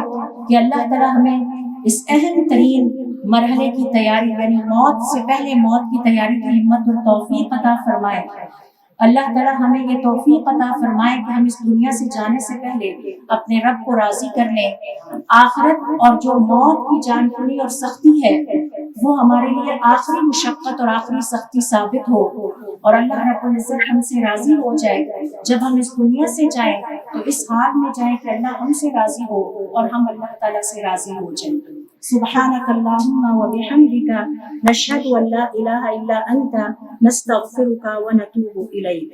کہ اللہ تعالیٰ ہمیں اس اہم ترین مرحلے کی تیاری یعنی موت سے پہلے موت کی تیاری کی ہمت اور توفیق عطا فرمائے۔ اللہ تعالیٰ ہمیں یہ توفیق عطا فرمائے کہ ہم اس دنیا سے جانے سے پہلے اپنے رب کو راضی کر لیں، آخرت اور جو موت کی جان کنی اور سختی ہے وہ ہمارے لیے آخری مشقت اور آخری سختی ثابت ہو، اور اللہ رب العزت ہم سے راضی ہو جائے۔ جب ہم اس دنیا سے جائیں تو اس حال میں جائیں کہ اللہ ہم سے راضی ہو اور ہم اللہ تعالیٰ سے راضی ہو جائیں۔ سبحانک اللہم و بحمدک نشہد ان لا الہ الا انت نستغفرک و نتوب الیک۔